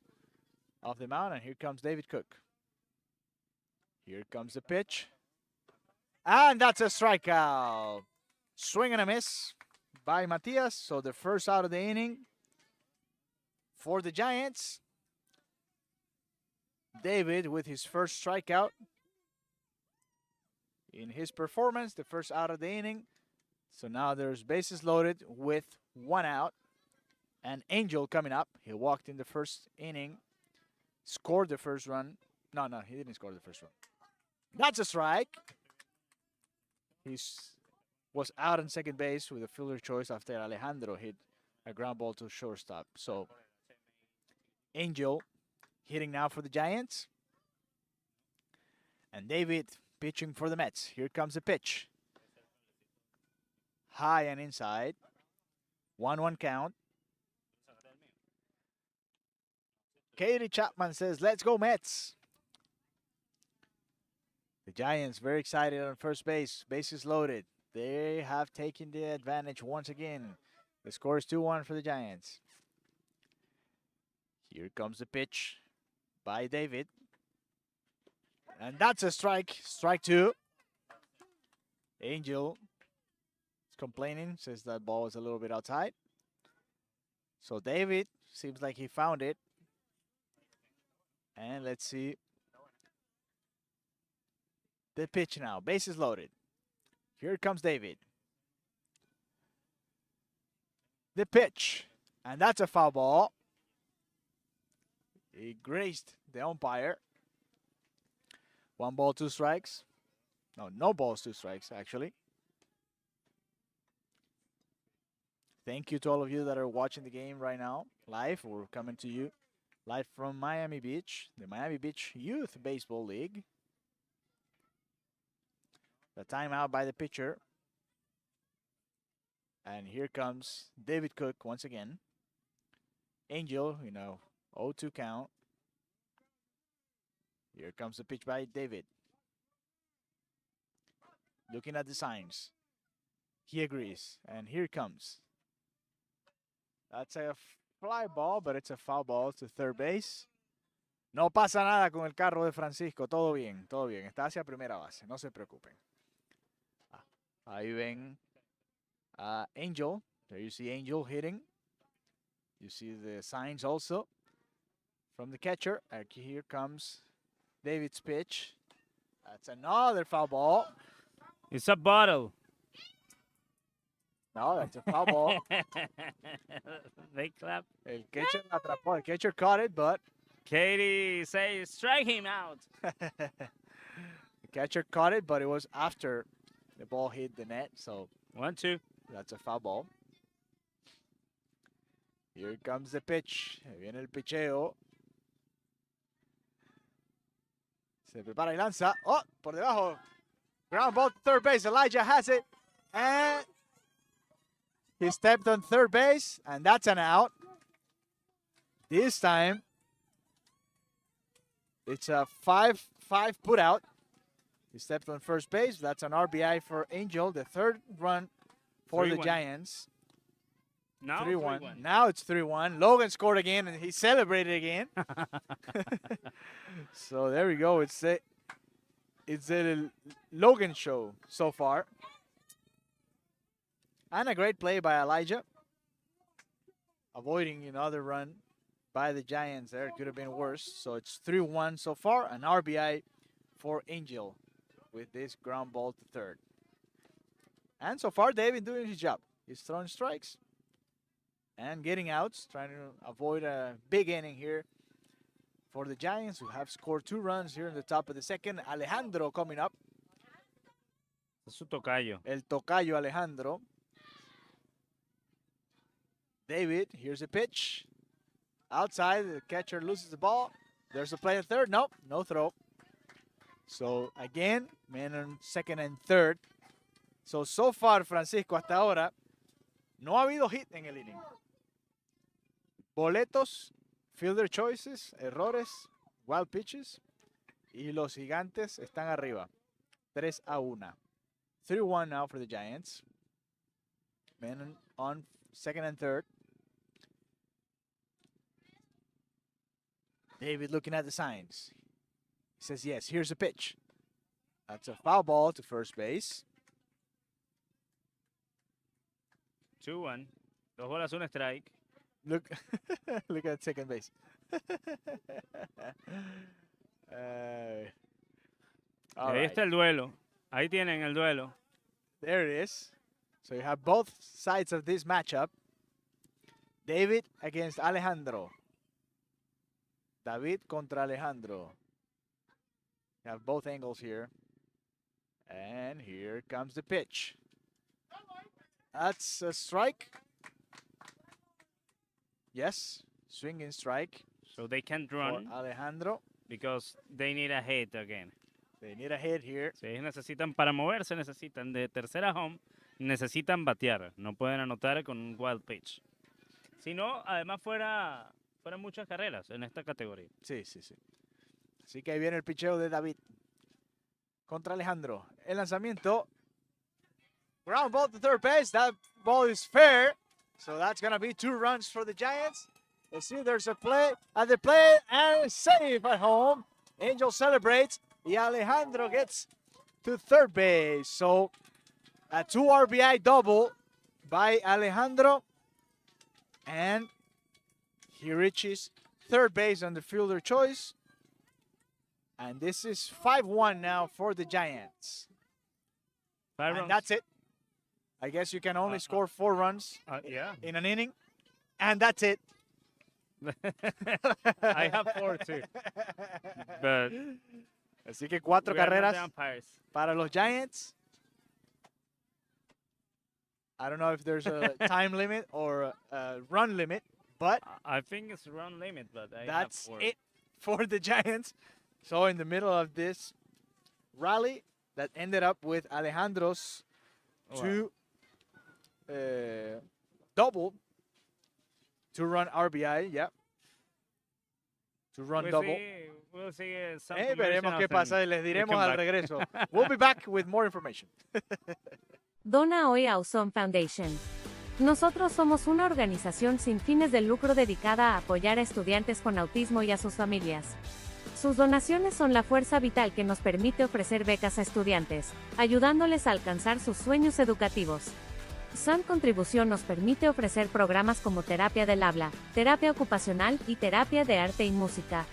off the mound. And here comes David Cook. Here comes the pitch. And that's a strikeout. Swing and a miss by Matias. So the first out of the inning for the Giants. David with his first strikeout in his performance, the first out of the inning. So now there's bases loaded with one out. And Angel coming up. He walked in the first inning. scored the first run. No, he didn't score the first run. That's a strike. Was out on second base with a fielder choice after Alejandro hit a ground ball to shortstop. So Angel hitting now for the Giants. And David pitching for the Mets. Here comes the pitch. High and inside. 1-1 count. Katie Chapman says, let's go Mets. The Giants very excited on first base. Bases loaded. They have taken the advantage once again. The score is 2-1 for the Giants. Here comes the pitch by David. And that's a strike. Strike 2. Angel is complaining, says that ball is a little bit outside. So David seems like he found it. And let's see the pitch now. Bases loaded. Here comes David. The pitch. And that's a foul ball. He grazed the umpire. 1 ball, 2 strikes. No balls, 2 strikes, actually. Thank you to all of you that are watching the game right now, live. We're coming to you live from Miami Beach, the Miami Beach Youth Baseball League. The timeout by the pitcher. And here comes David Cook once again. Angel, 0-2 count. Here comes the pitch by David. Looking at the signs. He agrees. And here it comes. That's a fly ball, but it's a foul ball to third base. No pasa nada con el carro de Francisco. Todo bien, todo bien. Está hacia primera base. No se preocupen. Ahí ven Angel. There you see Angel hitting. You see the signs also from the catcher. Here comes David's pitch. That's another foul ball. It's a bottle. No, that's a foul ball. They clap. El catcher la atrapó. El catcher caught it, but Katie says, strike him out. the catcher caught it, but it was after the ball hit the net, so 1-2. that's a foul ball. Here comes the pitch. Viene el picheo. Se prepara y lanza. Oh, por debajo. Ground ball to third base. Elijah has it. And he stepped on third base, and that's an out. This time, it's a 5-5 put out. He stepped on first base. That's an RBI for Angel. The third run for the 3-1. Giants. Now 3-1. Now it's 3-1. Logan scored again, and he celebrated again. So there we go. It's the Logan show so far. And a great play by Elijah. Avoiding another run by the Giants there. It could have been worse. So it's 3-1 so far. An RBI for Angel with this ground ball to third. And so far, David doing his job. He's throwing strikes and getting outs, trying to avoid a big inning here for the Giants, who have scored 2 runs here in the top of the second. Alejandro coming up. Es su tocayo. El tocayo Alejandro. David, here's a pitch. Outside, the catcher loses the ball. There's a play at third. Nope, no throw. So, again, man on second and third. So far, Francisco, hasta ahora, no ha habido hit en el inning. Boletos, fielder choices, errores, wild pitches. Y los Gigantes están arriba. 3-1. 3-1 now for the Giants. Men on second and third. David looking at the signs. He says, yes, here's a pitch. That's a foul ball to first base. 2-1. 2 bolas, 1 strike. Look, look at second base. All Ahí right. está el duelo. Ahí tienen el duelo. There it is. So you have both sides of this matchup. David against Alejandro. David contra Alejandro. You have both angles here. And here comes the pitch. That's a strike. Yes, swinging strike So they can't for run Alejandro. because they need a hit again. They need a hit here. Si ellos necesitan, para moverse, necesitan de tercera home, necesitan batear. No pueden anotar con un wild pitch. Si no, además fueran muchas carreras en esta categoría. Sí, sí, sí. Así que ahí viene el picheo de David contra Alejandro. El lanzamiento. Ground ball to third base. That ball is fair. So that's going to be 2 runs for the Giants. You see there's a play at the plate and save at home. Angel celebrates. Y Alejandro gets to third base. So a 2 RBI double by Alejandro. And he reaches third base on the fielder choice. And this is 5-1 now for the Giants. Five And runs. that's it. I guess you can only score 4 runs Yeah. in an inning. And that's it. I have 4 too. But Así que 4 we are not carreras the umpires. para los Giants. I don't know if there's a time limit or a run limit, but I think it's run limit, but I that's have 4. it for the Giants. So in the middle of this rally that ended up with Alejandro's Wow. 2 double, 2-run RBI, yeah. 2-run double. We'll see some Veremos qué commercials pasa y and les we diremos come al back. regreso. We'll be back with more information. Dona hoy a Awesome Foundation. Nosotros somos una organización sin fines de lucro dedicada a apoyar a estudiantes con autismo y a sus familias. Sus donaciones son la fuerza vital que nos permite ofrecer becas a estudiantes, ayudándoles a alcanzar sus sueños educativos. San Contribución nos permite ofrecer programas como terapia del habla, terapia ocupacional y terapia de arte y música.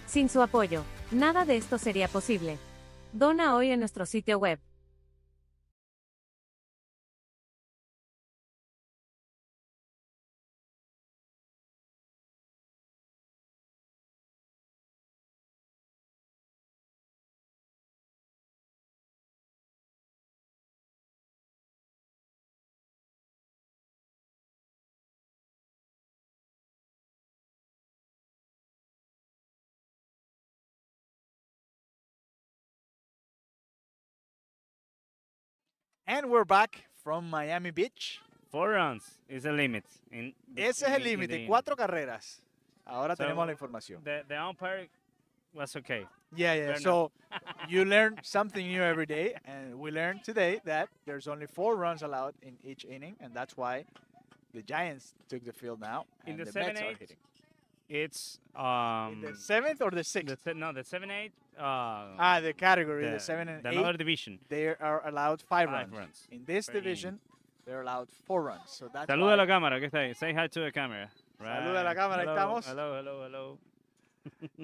Sin su apoyo, nada de esto sería posible. Dona hoy en nuestro sitio web. And we're back from Miami Beach. 4 runs is the limit. Ese es el límite, 4 carreras. Ahora So, tenemos la información. The umpire was okay. Yeah, yeah. fair So you learn something new every day, and we learned today that there's only 4 runs allowed in each inning, and that's why the Giants took the field now, In and the the Mets are 7-8, hitting. It's In the 7th or the 6th? the 7-8. The category, the 7 and the 8, another division. they are allowed 5 5 runs. runs In this per division, they're allowed 4 runs. So that's Saluda why. a la cámara, que está ahí. Say hi to the camera. Saluda a la cámara, ahí hello, estamos. Hello, hello, hello.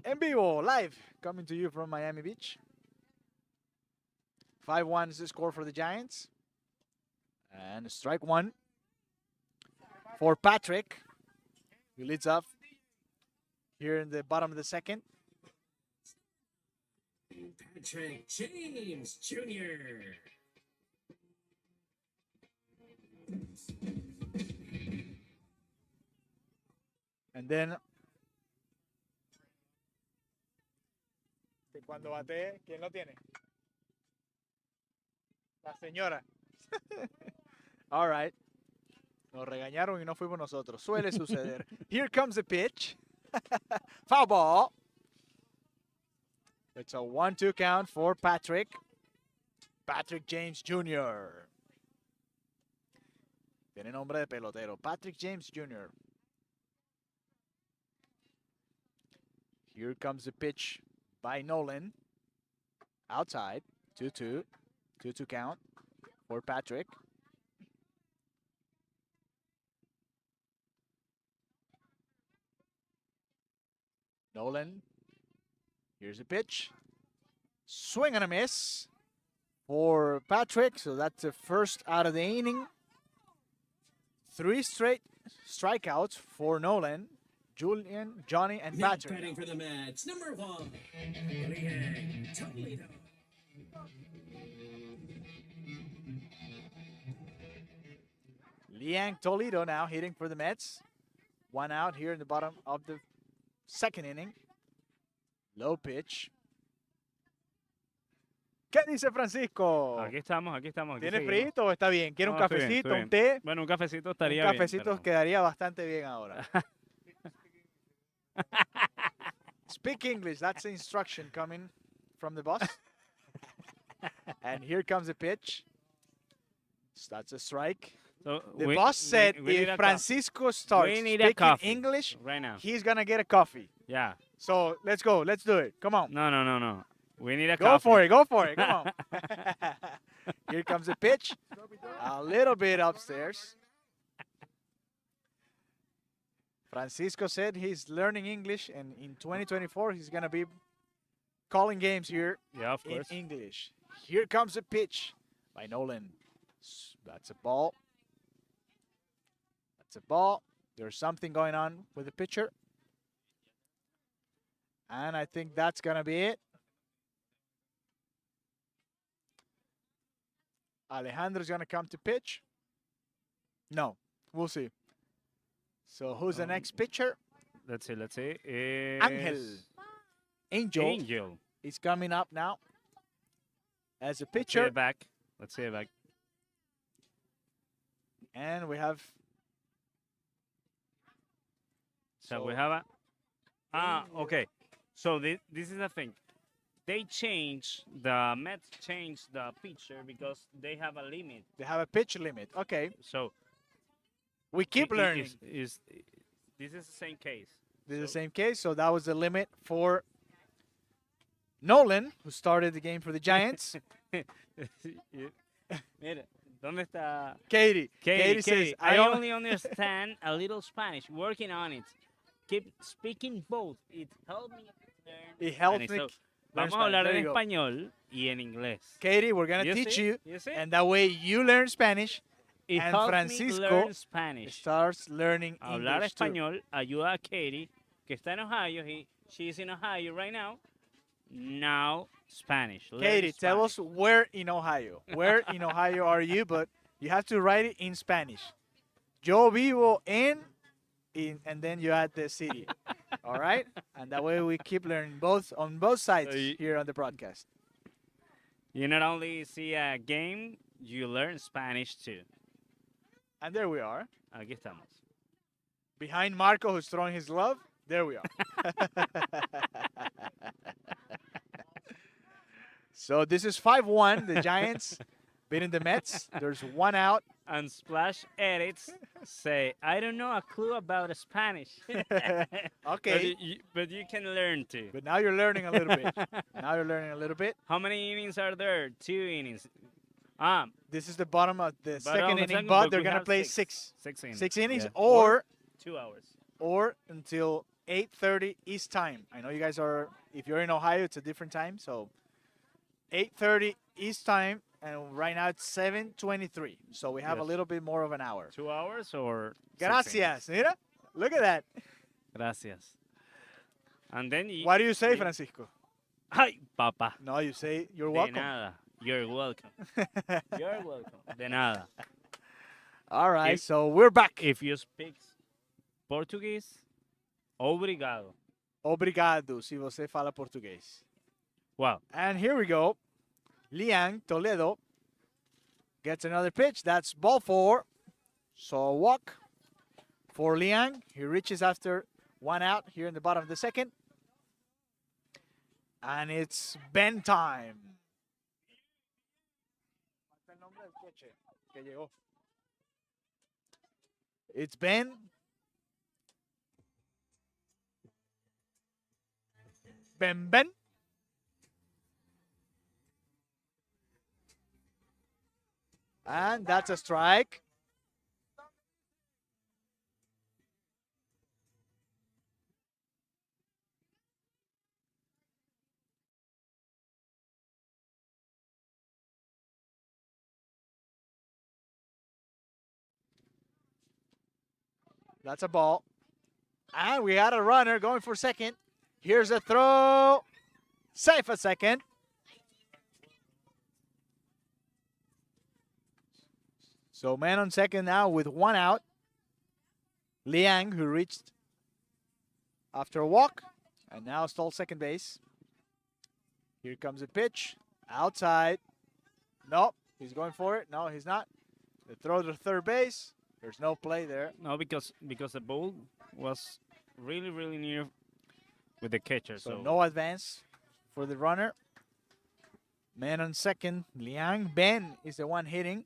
En vivo, live, coming to you from Miami Beach. 5-1 is the score for the Giants. And strike 1 for Patrick, who leads off here in the bottom of the 2nd. Patrick James Jr. And then, cuando bate, ¿quién lo tiene? La señora. All right. Nos regañaron y no fuimos nosotros. Suele suceder. Here comes the pitch. Foul ball. It's a 1-2 count for Patrick. Patrick James Jr. Tiene nombre de pelotero. Patrick James Jr. Here comes the pitch by Nolan. Outside. 2-2. 2-2 count for Patrick. Nolan. Here's a pitch. Swing and a miss for Patrick. So that's the first out of the inning. 3 straight strikeouts for Nolan. Julian, Johnny, and Now Patrick. batting for the Mets, number 1, Liang Toledo. Liang Toledo now hitting for the Mets. 1 out here in the bottom of the second inning. Low pitch. ¿Qué dice Francisco? Aquí estamos, aquí estamos. Aquí ¿Tiene seguimos. frito o está bien? ¿Quiere un No, estoy bien, cafecito, estoy un bien. té? Bueno, un cafecito Un estaría bien. cafecito pero- quedaría bastante bien ahora. Speak English. That's the instruction coming from the boss. And here comes the pitch. So that's a strike. So, The we- boss said we need if a Francisco starts We need a speaking coffee. English, right now. he's going to get a coffee. Yeah. So let's go. Let's do it. Come on. No, no, no, no. We need a Go coffee. for it. Go for it. Come on. Here comes the pitch. A little bit upstairs. Francisco said he's learning English, and in 2024, he's going to be calling games here Yeah, of in course. English. Here comes a pitch by Nolan. That's a ball. That's a ball. There's something going on with the pitcher. And I think that's going to be it. Alejandro's going to come to pitch. No, we'll see. So who's the next pitcher? Let's see, let's see. Angel. Is Angel Angel. is coming up now as a Let's see pitcher. it back. Let's see it back. And we have So we have a... okay. So this is the thing. They changed, the Mets changed the pitcher because they have a limit. a pitch limit. Okay, So we keep learning. This is the same case. This is the same case. So that was the limit for Nolan, who started the game for the Giants. Mira, ¿dónde está? Katie. Katie says, I only understand a little Spanish. Working on it. Keep speaking both. It helped me learn It helped Spanish. me So, learn vamos a Spanish. hablar There en you go. español y en inglés. Katie, we're going to You teach see? you. You see? And that way you learn Spanish It and helped me Francisco learn Spanish. starts learning Hablar English too. español ayuda a Katie, que está en Ohio. She's in Ohio right now. Now Spanish. Learn Katie, tell Spanish. us where in Ohio. Where in Ohio are you? But you have to write it in Spanish. Yo vivo en, and then you add the city. All right? And that way we keep learning on both sides you- here on the broadcast. You not only see a game, you learn Spanish too. And there we are. Aquí estamos. Behind Marco, who's throwing his glove. There we are. So this is 5-1. The Giants beating the Mets. There's 1 out. And Splash Edits say, I don't know a clue about Spanish. Okay. But you can learn too. But now you're learning a little bit. Now you're learning a little bit. How many innings are there? 2 innings. This is the bottom of the Bottom second of the inning, second, but but they're we going to have play six. 6 innings. 6 innings Yeah. or 2 hours. until 8:30 East time. I know you guys are, if you're in Ohio, it's a different time. So 8:30 East time, and right now it's 7:23. So we have a Yes. little bit more of an hour. 2 hours or 6 Gracias. Mira, look at that. innings? Gracias. And then you... What do you say, Francisco? Ay, papá. No, you say you're De welcome. nada. You're welcome. You're welcome. De nada. All right, If- so we're back. If you speak Portuguese, obrigado. Obrigado, se você fala português. Wow. And here we go. Liang Toledo gets another pitch. That's ball 4. So a walk for Liang. He reaches after 1 out here in the bottom of the second. And it's Ben time. It's Ben. Ben. And that's a strike. That's a ball. And we got a runner going for second. Here's a throw. Safe at second. So man on second now with one out. Liang, who reached after a walk, and now stole second base. Here comes a pitch. Outside. Nope. He's going for it. No, he's not. The throw to third base. There's no play there. No, because the ball was really near with the catcher. So So no advance for the runner. Man on second. Liang. Ben is the one hitting.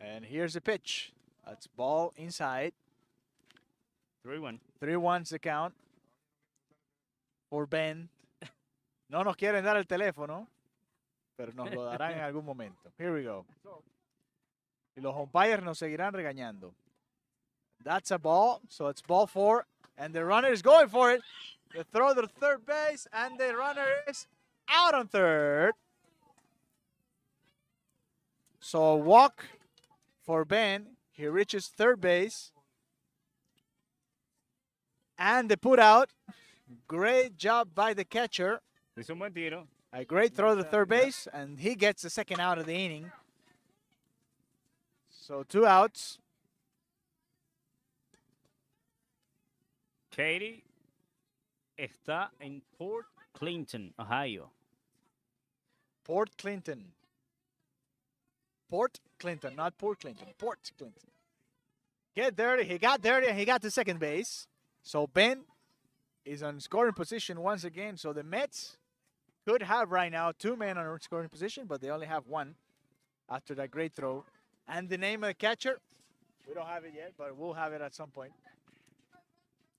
And here's the pitch. That's ball inside. 3-1. 3-1's the count for Ben. No nos quieren dar el teléfono, pero nos lo darán en algún momento. Here we go. Y los umpires nos seguirán regañando. That's a ball, so it's ball 4, and the runner is going for it. The throw to third base, and the runner is out on third. So a walk for Ben. He reaches third base. And the put out. Great job by the catcher. Hizo un buen tiro. A great throw to third base, and he gets the second out of the inning. So 2 outs. Katie está en Port Clinton, Ohio. Port Clinton. Port Clinton, not Port Clinton. Port Clinton. Get dirty. He got dirty, and he got to second base. So Ben is on scoring position once again. So the Mets could have right now 2 men on scoring position, but they only have 1 after that great throw. And the name of the catcher, we don't have it yet, but we'll have it at some point.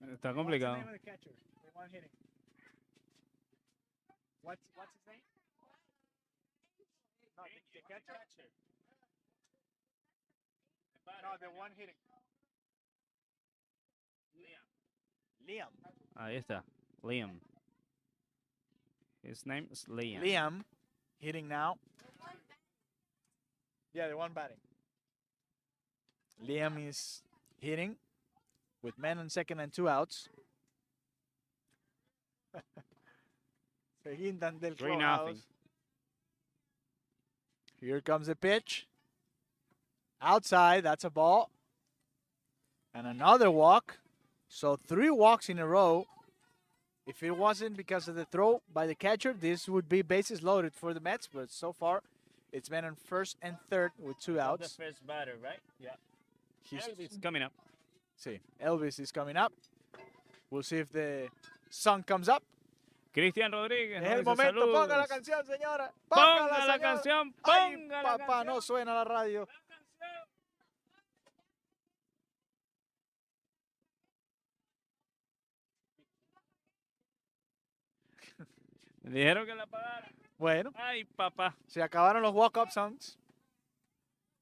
Está What's the complicado. name of the catcher? The one hitting. What's his name? No, the catcher. No, the one hitting. Liam. Ahí está. Liam. His name is Liam. Liam hitting now. Yeah, the one batting. Liam is hitting with men on second and 2 outs. Se guindan del 3-0. clubhouse. Here comes the pitch. Outside, that's a ball. And another walk. So 3 walks in a row. If it wasn't because of the throw by the catcher, this would be bases loaded for the Mets. But so far, it's been on first and third with 2 outs. The first batter, right? Yeah. He's- Elvis coming up. See, Elvis is coming up. We'll see if the sun comes up. Cristian Rodríguez. Es nos el dice momento. saludos. Ponga la canción, señora. Ponga la señora. canción. Ay, Ponga la papá, canción. no suena la radio. Me dijeron que la pagaron. Bueno, Ay, papá. se acabaron los walk-up songs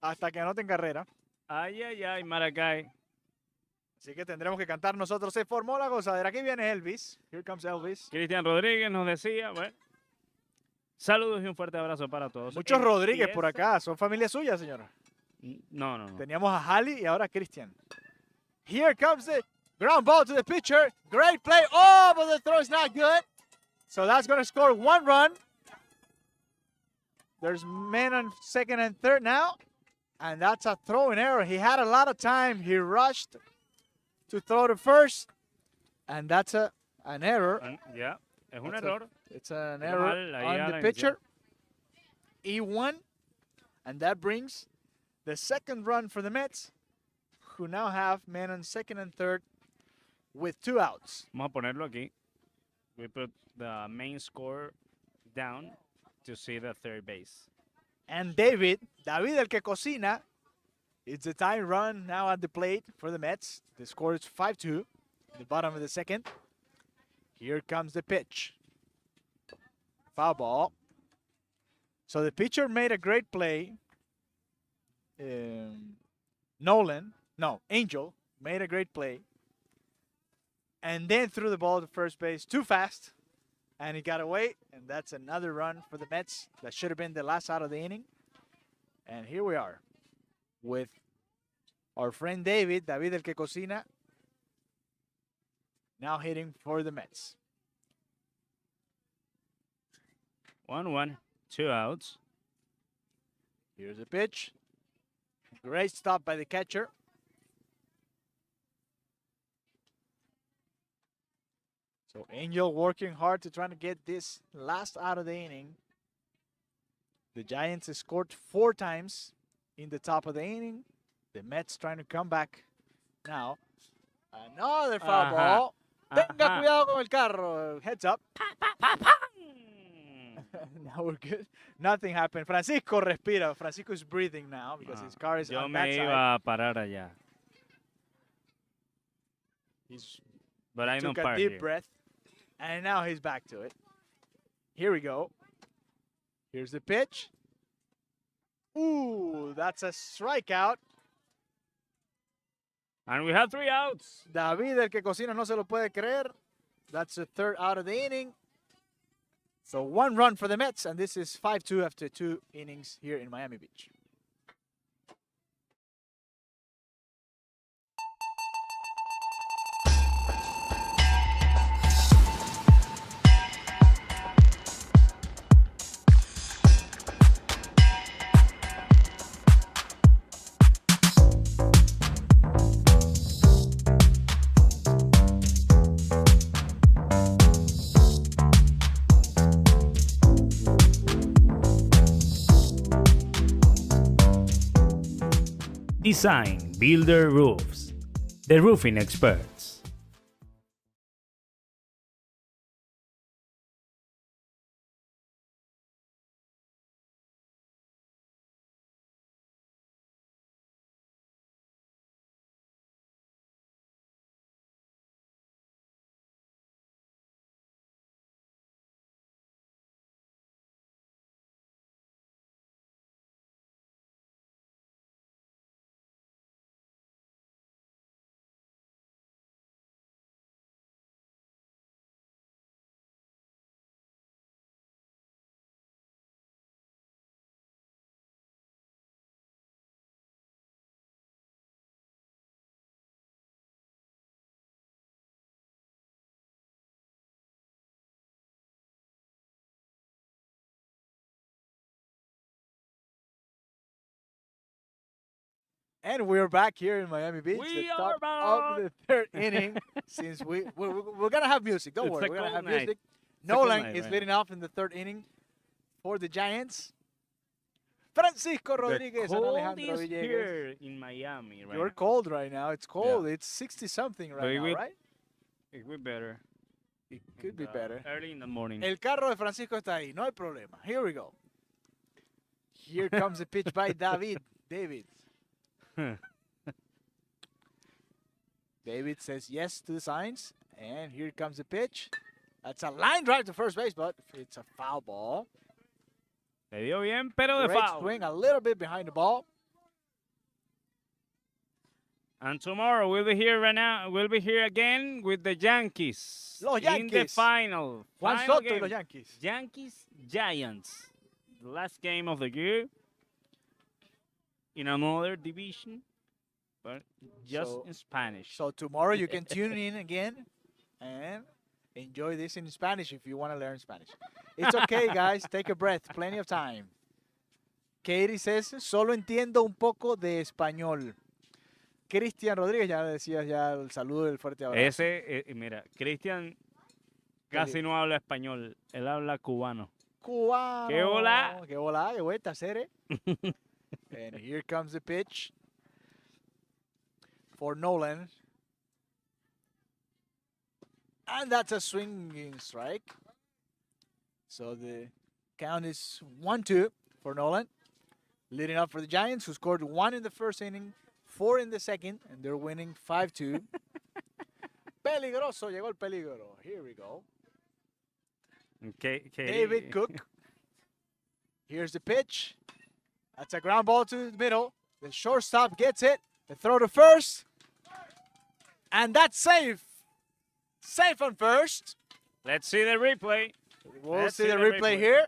hasta que anoten carrera. Ay, Maracay. Así que tendremos que cantar nosotros. Se formó la gozadera. Aquí viene Elvis. Here comes Elvis. Cristian Rodríguez nos decía, bueno. Saludos y un fuerte abrazo para todos. Muchos Rodríguez por Empieza- acá. ¿Son familia suya, señora? No. Teníamos a Halley y ahora a Christian. Here comes the ground ball to the pitcher. Great play. Oh, but the throw is not good. So that's going to score 1 run. There's men on second and third now. And that's a throw in error. He had a lot of time. He rushed to throw to first. And that's an error. Ya, es un That's error. It's an Quedó error mal ahí a on la the pitcher. E1. And that brings the second run for the Mets, who now have men on second and third with 2 outs. Vamos a ponerlo aquí. We put the main score down to see the third base. And David el que cocina, it's a time run now at the plate for the Mets. The score is 5-2, the bottom of the second. Here comes the pitch. Foul ball. So the pitcher made a great play. Angel made a great play. And then threw the ball to first base too fast. And he got away. And that's another run for the Mets. That should have been the last out of the inning. And here we are with our friend David el que cocina, now hitting for the Mets. 1-1, 2 outs. Here's the pitch. Great stop by the catcher. So Angel working hard to try to get this last out of the inning. The Giants have scored 4 times in the top of the inning. The Mets trying to come back now. Another foul Ajá. ball. Tenga Ajá. cuidado con el carro. Heads up. Now we're good. Nothing happened. Francisco respira. Francisco is breathing now because his car is Yo on that me side. iba a parar allá, He's but I don't took a park deep here. breath, and now he's back to it. Here we go. Here's the pitch. Ooh, that's a strikeout. And we have 3 outs. David, el que cocina, no se lo puede creer. That's the 3rd out of the inning. So 1 run for the Mets, and this is 5-2 after 2 innings here in Miami Beach. Design Builder Roofs, the roofing experts. And we're back here in Miami Beach. We the are top of the 3rd inning. Since we're going to have music. Don't It's worry. a We're going to have cold night. music. It's a cold Nolan night is right leading off in the 3rd inning for the Giants. Francisco Rodriguez The and cold Alejandro is Villegas. here in Miami right You're now. cold right now. It's cold. It's 60-something But right it now, will- right? It would be better. It could be better. Early in the morning. El carro de Francisco está ahí. No hay problema. Here we go. Here comes the pitch by David. David says yes to the signs. And here comes the pitch. That's a line drive to first base, but it's a foul ball. Le dio bien, pero de Great foul. swing, a little bit behind the ball. And tomorrow we'll be here right now. We'll be here again with the Yankees. Los In the Yankees. final. Juan final Soto y game. los Yankees. Yankees Giants. The last game of the year. In another division. But just So- in Spanish. So tomorrow you can tune in again and enjoy this in Spanish if you want to learn Spanish. It's okay, guys. Take a breath. Plenty of time. Katie says, solo entiendo un poco de español. Cristian Rodríguez, ya decías ya el saludo y el fuerte abrazo. Mira, Cristian casi no habla español. Él habla cubano. Cubano. ¡Qué hola! ¡Qué hola! ¡Qué vuelta, Cere! And here comes the pitch for Nolan. And that's a swinging strike. So the count is 1-2 for Nolan. Leading up for the Giants, who scored 1 in the 1st inning, 4 in the 2nd, and they're winning 5-2. Peligroso, llegó el peligro. Here we go. David Cook. Here's the pitch. That's a ground ball to the middle. The shortstop gets it. The throw to first. And that's safe. Safe on first. Let's see the replay. We'll Let's see see the the replay replay. here.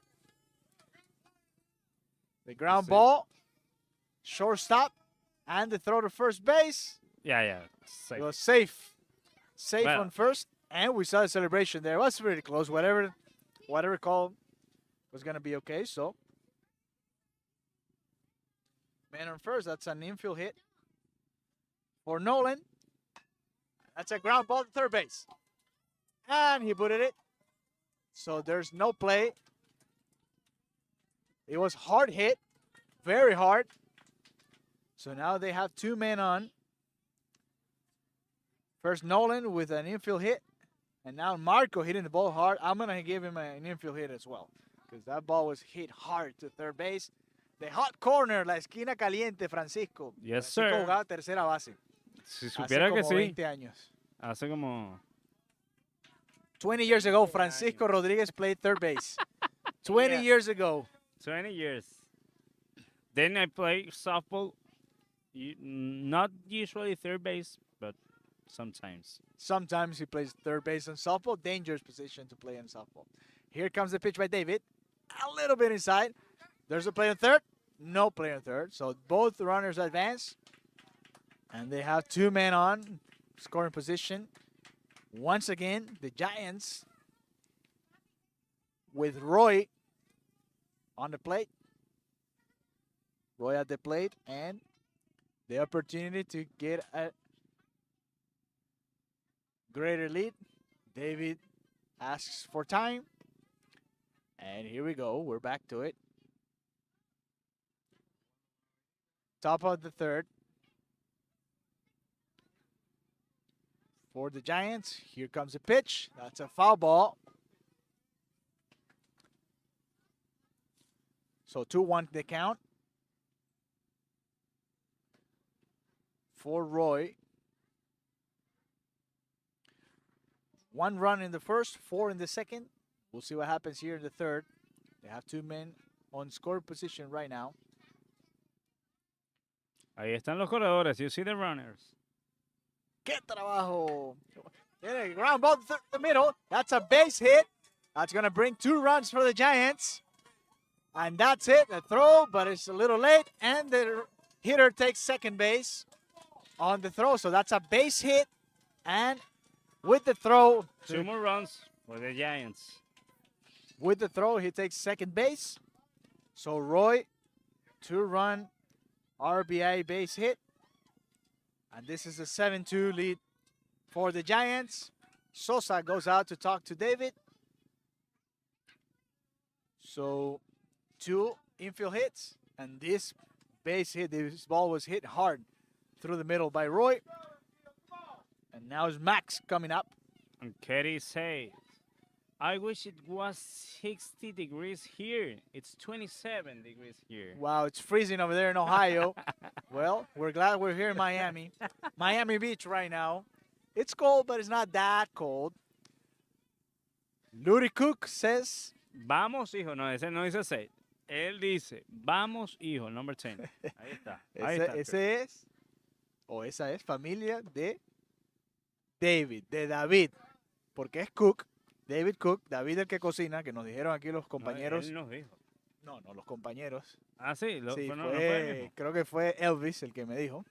The ground see. ball. Shortstop. And the throw to first base. Yeah. Safe. It was safe. Safe Well- on first. And we saw the celebration there. It was really close. Whatever call was going to be okay. So, man on first. That's an infield hit for Nolan. That's a ground ball to third base. And he booted it. So there's no play. It was hard hit. Very hard. So now they have 2 men on. First Nolan with an infield hit. And now Marco hitting the ball hard. I'm going to give him an infield hit as well. Because that ball was hit hard to third base. The hot corner, la esquina caliente, Francisco. Yes, Francisco sir. jugaba tercera base. Si Hace supiera que como sí. 20 años. Hace como 20 years ago, Francisco Rodriguez played third base. 20 Yeah. years ago. 20 years. Then I play softball. Not usually third base, but sometimes. Sometimes he plays third base in softball. Dangerous position to play in softball. Here comes the pitch by David. A little bit inside. There's a play on third. No play on third. So both runners advance. And they have 2 men on. Scoring position. Once again, the Giants with Roy on the plate. Roy at the plate. And the opportunity to get a greater lead. David asks for time. And here we go. We're back to it. Top of the third. For the Giants, here comes a pitch. That's a foul ball. So 2-1 the count. For Roy. 1 run in the first, 4 in the second. We'll see what happens here in the third. They have 2 men on score position right now. Ahí están los corredores. You see the runners. ¡Qué trabajo! Tiene ground ball to the middle. That's a base hit. That's going to bring 2 runs for the Giants. And that's it. A throw, but it's a little late. And the hitter takes second base on the throw. So that's a base hit. And with the throw, 2 more runs for the Giants. with the throw, he takes second base. So Roy, 2-run RBI base hit. And this is a 7-2 lead for the Giants. Sosa goes out to talk to David. So 2 infield hits. And this base hit, this ball was hit hard through the middle by Roy. And now is Max coming up. And Kerry says, I wish it was 60 degrees here. It's 27 degrees here. Wow, it's freezing over there in Ohio. Well, we're glad we're here in Miami. Miami Beach right now. It's cold, but it's not that cold. Lurie Cook says, Vamos, hijo. No, ese no dice 6. Él dice, vamos, hijo, number 10. Ahí está. Ahí está. ese es, o esa es familia de David, de David. Porque es Cook, David Cook, David el que cocina, que nos dijeron aquí los compañeros. Él nos dijo. No, los compañeros. Ah, sí. Sí, no fue el mismo. creo que fue Elvis el que me dijo.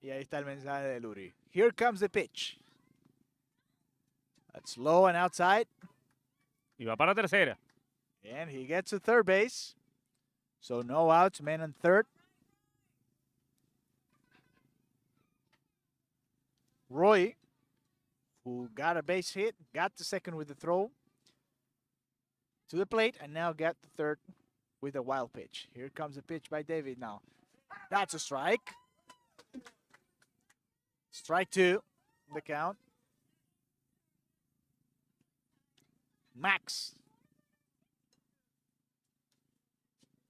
Y ahí está el mensaje de Lurie. Here comes the pitch. That's low and outside. Y va para tercera. And he gets to third base. So no outs, man on third. Roy, who got a base hit, got the second with the throw to the plate, and now got the third with a wild pitch. Here comes a pitch by David now. That's a strike. Strike 2, the count. Max.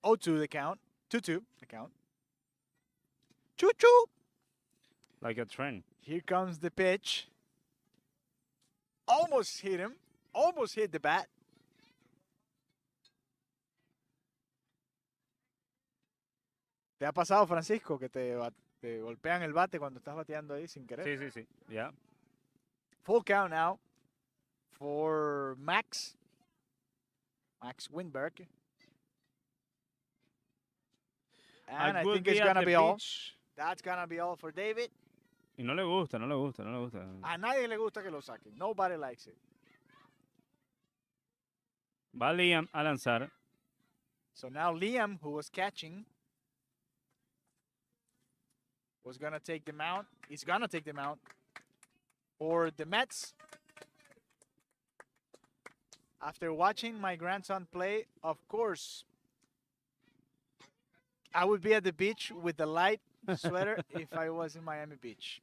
0-2 the count. 2-2 the count. Choo-choo. Like a trend. Here comes the pitch. Almost hit him. Almost hit the bat. ¿Te ha pasado, Francisco, que te golpean el bate cuando estás bateando ahí sin querer? Sí. Yeah. Full count now for Max. Max Winberg. And I would think it's be at gonna the be all. beach. That's gonna be all for David. Y no le gusta, no le gusta, no le gusta. A nadie le gusta que lo saquen. Nobody likes it. Va Liam a lanzar. So now Liam, who was catching, was gonna take the mount. He's gonna take the mount for the Mets. After watching my grandson play, of course, I would be at the beach with the light sweater if I was in Miami Beach.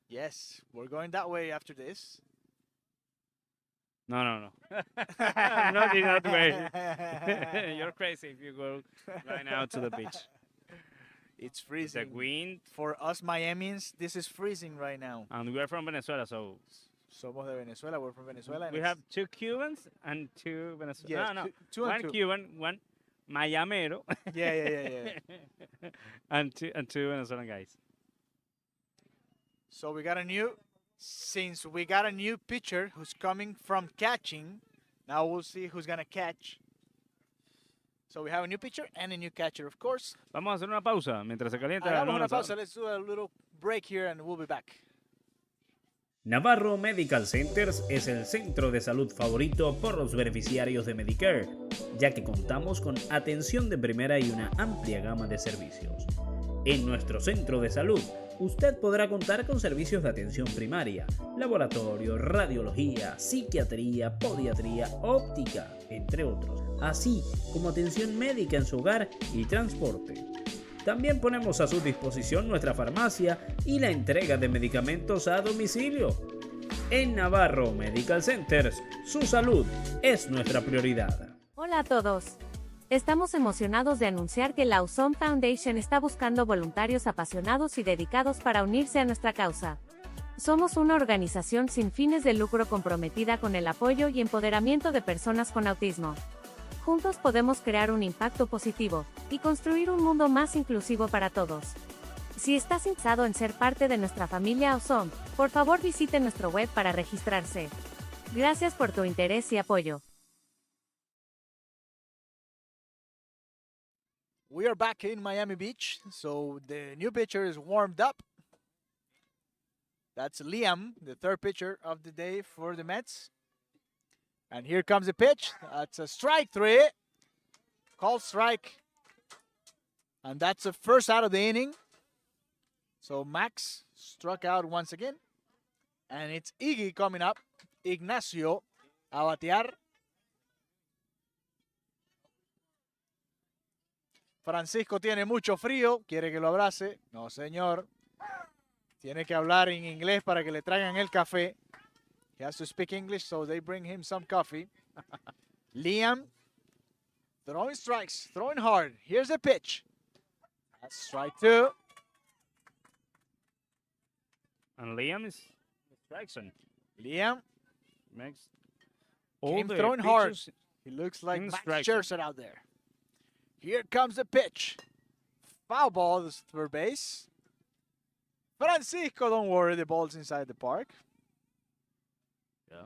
Yes, we're going that way after this. No, no, no. Not in that way. You're crazy if you go right now to the beach. It's The freezing. wind, For us Miamians, this is freezing right now. and we're from Venezuela, so Somos de Venezuela. We're from Venezuela. and we it's- have 2 Cubans and 2 Venezuelans. yes, no, no. two and One two. Cuban, one Miamero, Yeah. and two Venezuelan guys. So we got a new pitcher who's coming from catching. Now we'll see who's gonna catch. So we have a new pitcher and a new catcher, of course. Vamos a hacer una pausa mientras se calienta. Hagamos el una lanzador. pausa. Let's do a little break here and we'll be back. Navarro Medical Centers es el centro de salud favorito por los beneficiarios de Medicare, ya que contamos con atención de primera y una amplia gama de servicios. En nuestro centro de salud, usted podrá contar con servicios de atención primaria, laboratorio, radiología, psiquiatría, podiatría, óptica, entre otros, así como atención médica en su hogar y transporte. También ponemos a su disposición nuestra farmacia y la entrega de medicamentos a domicilio. En Navarro Medical Centers, su salud es nuestra prioridad. Hola a todos. Estamos emocionados de anunciar que la Awesome Foundation está buscando voluntarios apasionados y dedicados para unirse a nuestra causa. Somos una organización sin fines de lucro comprometida con el apoyo y empoderamiento de personas con autismo. Juntos podemos crear un impacto positivo y construir un mundo más inclusivo para todos. Si estás interesado en ser parte de nuestra familia Awesome, por favor visite nuestro web para registrarse. Gracias por tu interés y apoyo. We are back in Miami Beach. So the new pitcher is warmed up. That's Liam, the third pitcher of the day for the Mets. And here comes the pitch. That's a strike 3. Called strike. And that's the first out of the inning. So Max struck out once again. And it's Iggy coming up. Ignacio a batear. Francisco tiene mucho frío. Quiere que lo abrace. No, señor. Tiene que hablar en inglés para que le traigan el café. He has to speak English, so they bring him some coffee. Liam throwing strikes, throwing hard. Here's the pitch. That's strike 2. And Liam is strike zone. Liam, Makes him the throwing hard. pitches He looks like in Max strike zone. Scherzer out there. Here comes the pitch. Foul ball, this third base. Francisco, don't worry, the ball's inside the park. Yeah.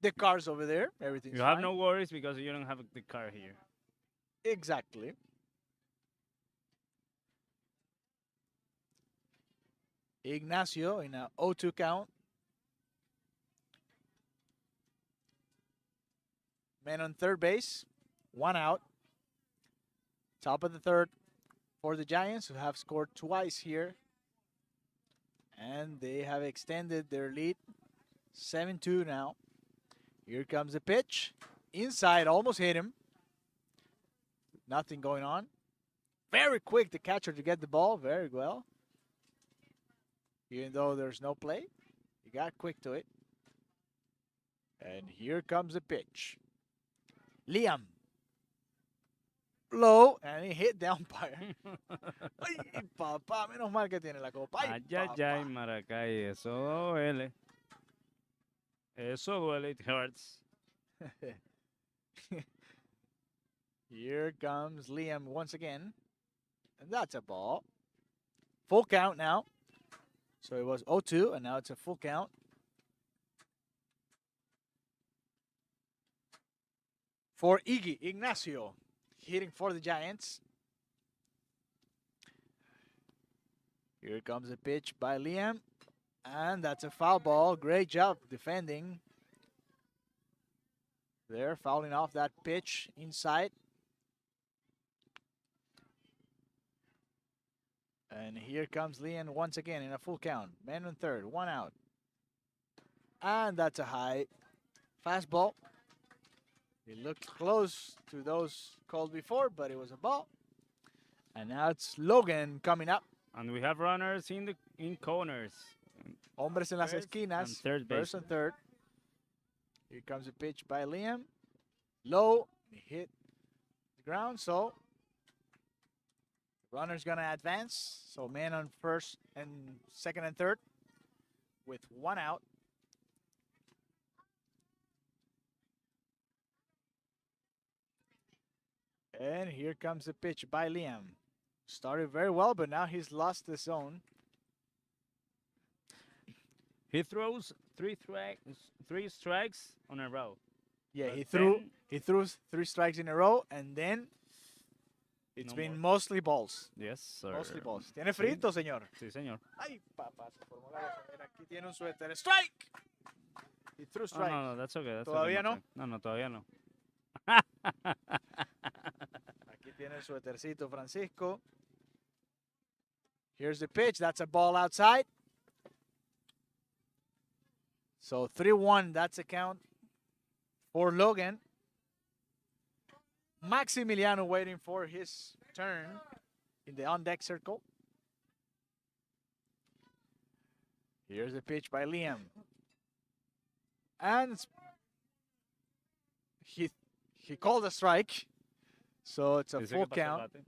The car's over there. Everything's You have fine. no worries because you don't have the car here. Exactly. Ignacio in a 0-2 count. Man on third base. 1 out. Top of the third for the Giants, who have scored twice here. And they have extended their lead. 7-2 now. Here comes the pitch. Inside, almost hit him. Nothing going on. Very quick, the catcher, to get the ball. Very well. Even though there's no play, he got quick to it. And here comes the pitch. Liam. Low, and he hit the umpire. Ay, papá, menos mal que tiene la copa. Ay, Ay, ay, ay, papá. Maracay, eso duele. Eso duele, it hurts. Here comes Liam once again. And that's a ball. Full count now. So it was 0-2, and now it's a full count. For Ignacio, hitting for the Giants. Here comes a pitch by Liam. And that's a foul ball. Great job defending. They're fouling off that pitch inside. And here comes Liam once again in a full count. Man on third, 1 out. And that's a high fastball. It looked close to those called before, but it was a ball. And now it's Logan coming up. And we have runners in corners. Hombres en las First esquinas. and third First base. and third. Here comes a pitch by Liam. Low. Hit the ground. So runner's going to advance. So man on first and second and third with 1 out. And here comes the pitch by Liam. Started very well, but now he's lost the zone. He throws three strikes on a row. Yeah, But he threw 3 strikes in a row, and then it's No been more. mostly balls. Yes, sir. Mostly balls. ¿Tiene frito, señor? Sí, señor. Ay, papá, se formó la gozadera. Aquí tiene un suéter. ¡Strike! He threw No, strike. no, that's okay. That's ¿Todavía okay, no? Martín. No, todavía no. Aquí tiene el suétercito Francisco. Here's the pitch. That's a ball outside. So 3-1, that's a count for Logan. Maximiliano waiting for his turn in the on-deck circle. Here's the pitch by Liam. And he called a strike. So it's a Dice full que pasó el count. bate.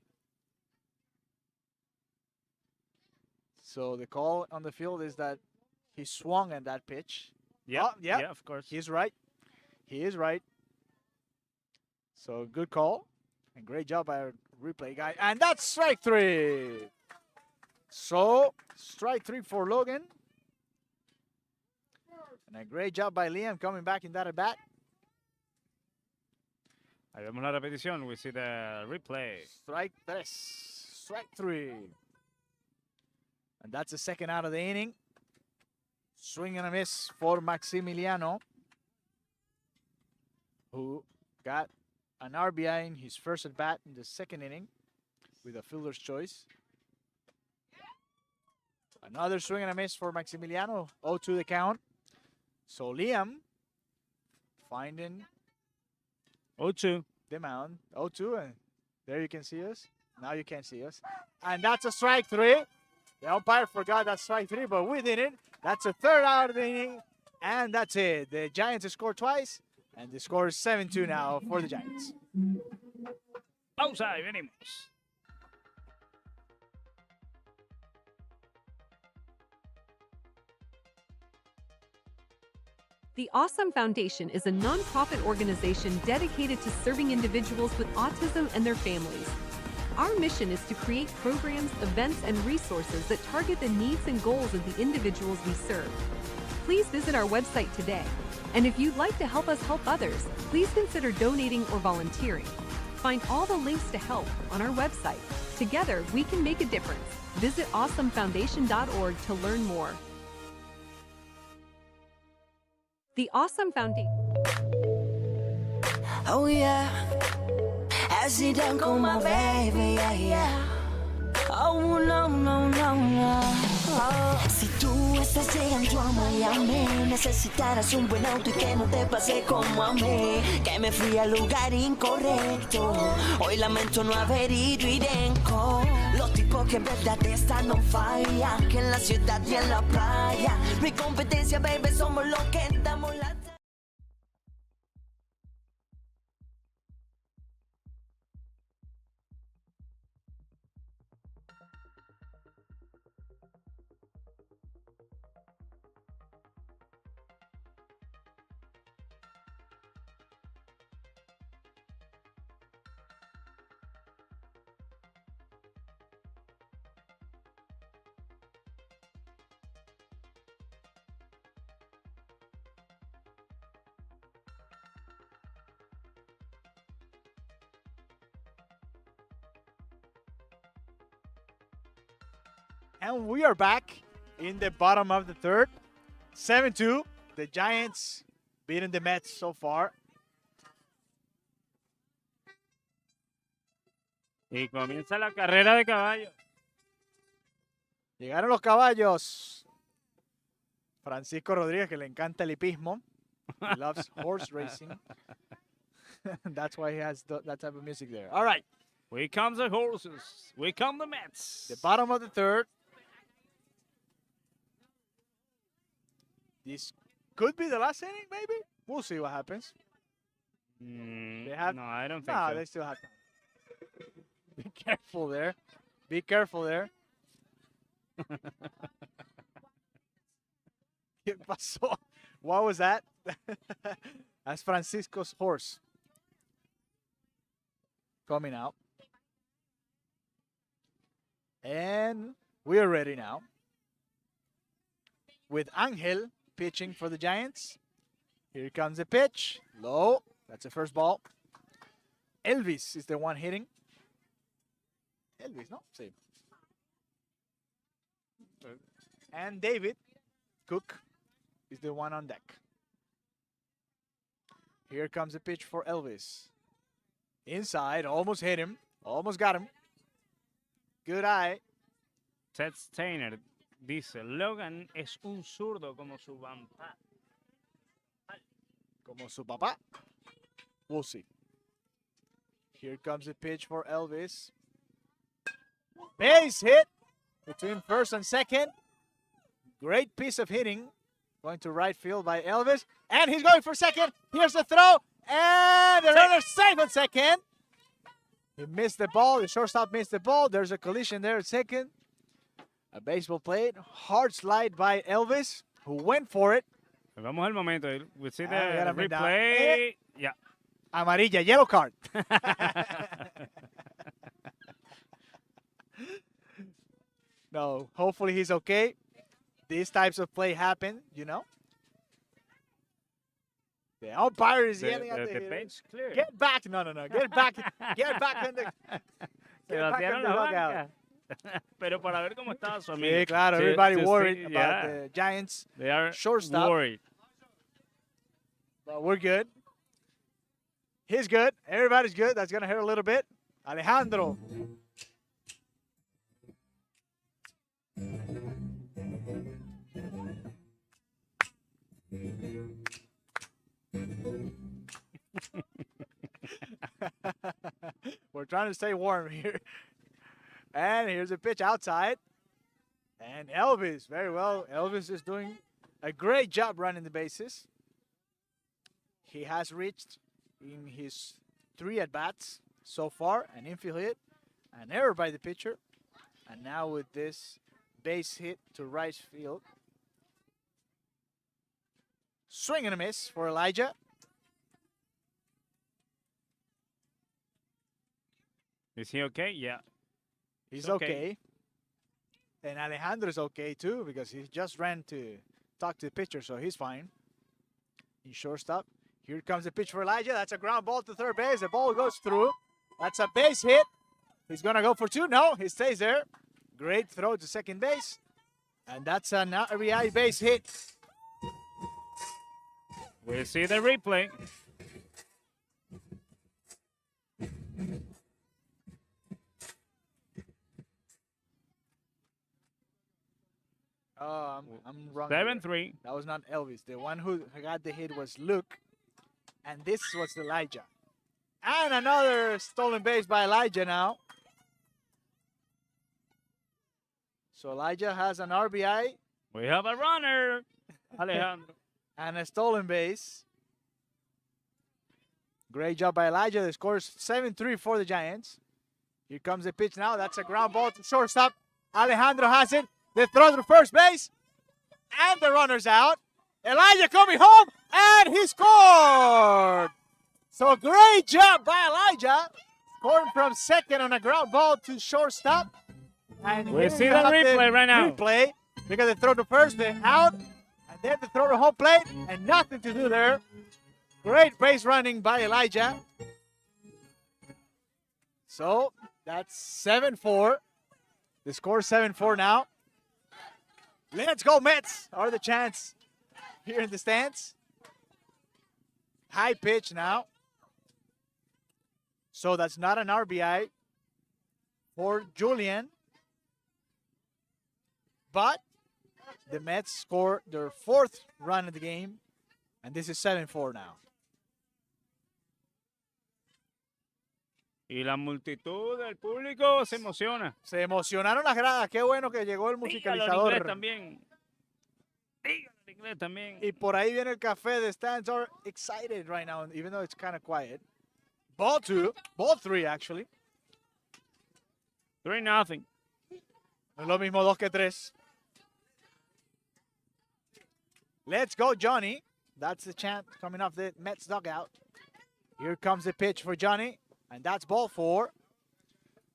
So the call on the field is that he swung at that pitch. Yeah, Oh, yeah. yeah, of course. He's right. He is right. So good call. And great job by our replay guy. And that's strike 3. So strike 3 for Logan. And a great job by Liam coming back in that at bat. Ahí vemos la repetición. We see the replay. Strike 3. Strike 3. And that's the second out of the inning. Swing and a miss for Maximiliano, who got an RBI in his first at bat in the second inning with a fielder's choice. Another swing and a miss for Maximiliano. 0-2 the count. So Liam finding 0-2. the mound. 0-2, and there you can see us. Now you can't see us. And that's a strike 3. The umpire forgot that strike 3, but we did it. That's a third out of the inning, and that's it. The Giants scored twice, and the score is 7-2 now for the Giants. Pausa y venimos. The Awesome Foundation is a nonprofit organization dedicated to serving individuals with autism and their families. Our mission is to create programs, events, and resources that target the needs and goals of the individuals we serve. Please visit our website today. And if you'd like to help us help others, please consider donating or volunteering. Find all the links to help on our website. Together, we can make a difference. Visit awesomefoundation.org to learn more. The Awesome Foundation. Oh yeah, I sit down con my baby, yeah, yeah. Oh no, no, no, no. Oh. Si tú estás llegando a Miami, necesitarás un buen auto y que no te pase como a mí, que me fui al lugar incorrecto. Hoy lamento no haber ido Irenco. Los tipos que en verdad están no falla, que en la ciudad y en la playa. Mi competencia, baby, somos los que damos la. And we are back in the bottom of the third. 7-2. The Giants beating the Mets so far. Y comienza la carrera de caballo. Llegaron los caballos. Francisco Rodríguez, que le encanta el hipismo. He loves horse racing. That's why he has that type of music there. All right. We come the horses. We come the Mets. The bottom of the third. This could be the last inning, maybe. We'll see what happens. They have, no, I don't think no, so. they still have time. Be careful there. Be careful there. ¿Qué pasó? What was that? That's Francisco's horse coming out. And we are ready now. With Angel pitching for the Giants. Here comes the pitch. Low. That's the first ball. Elvis is the one hitting. Elvis, no? Same. And David Cook is the one on deck. Here comes the pitch for Elvis. Inside, almost hit him. Almost got him. Good eye. Ted Steiner dice, Logan es un zurdo como su papá. Como su papá. We'll see. Here comes the pitch for Elvis. Base hit between first and second. Great piece of hitting. Going to right field by Elvis. And he's going for second. Here's the throw. And the runner safe at second. He missed the ball. The shortstop missed the ball. There's a collision there at second. A baseball plate. Hard slide by Elvis, who went for it. Vamos al momento. We see the gotta be down. replay. Yeah. Amarilla, yellow card. No, hopefully he's okay. These types of play happen, you know. The umpire is yelling at the The hitter. bench clear. Get back. No. Get back. Get back in the, get back in Sebastián the la dugout. banca. Pero para ver cómo estaba su amigo. Sí, claro. To- Everybody to worried see- about yeah, the Giants. They are shortstop. worried. But we're good. He's good. Everybody's good. That's going to hurt a little bit. Alejandro. We're trying to stay warm here. And here's a pitch outside. And Elvis, very well. Elvis is doing a great job running the bases. He has reached in his 3 at-bats so far an infield hit, an error by the pitcher, and now with this base hit to right field. Swing and a miss for Elijah. Is he okay? Yeah. He's Okay. okay. And Alejandro's okay too because he just ran to talk to the pitcher, so he's fine. In shortstop. Here comes the pitch for Elijah. That's a ground ball to third base. The ball goes through. That's a base hit. He's going to go for 2. No, he stays there. Great throw to second base. And that's an RBI base hit. We'll see the replay. Oh, I'm wrong. here. 7-3. That was not Elvis. The one who got the hit was Luke. And this was Elijah. And another stolen base by Elijah now. So Elijah has an RBI We have a runner. Alejandro. and a stolen base. Great job by Elijah. The score is 7-3 for the Giants. Here comes the pitch now. That's a ground ball to shortstop. Alejandro has it. They throw to first base. And the runner's out. Elijah coming home. And he scored. So great job by Elijah. Scoring from second on a ground ball to shortstop. And We here see you the have replay right now. Replay. Because they throw to first, they out. And then they throw to home plate. And nothing to do there. Great base running by Elijah. So that's 7-4. The score is 7-4 now. Let's go, Mets! Are the chance here in the stands. High pitch now. So that's not an RBI for Julian. But the Mets score their 4th run of the game. And this is 7-4 now. Y la multitud del público se emociona. Se emocionaron las gradas. Qué bueno que llegó el Dígalo en musicalizador. inglés también. Dígalo en inglés también. Y por ahí viene el café. The stands are excited right now, even though it's kind of quiet. Ball 2. Ball 3, actually. 3-0. No es lo mismo 2 que 3. Let's go, Johnny. That's the chant coming off the Mets dugout. Here comes the pitch for Johnny. And that's ball 4.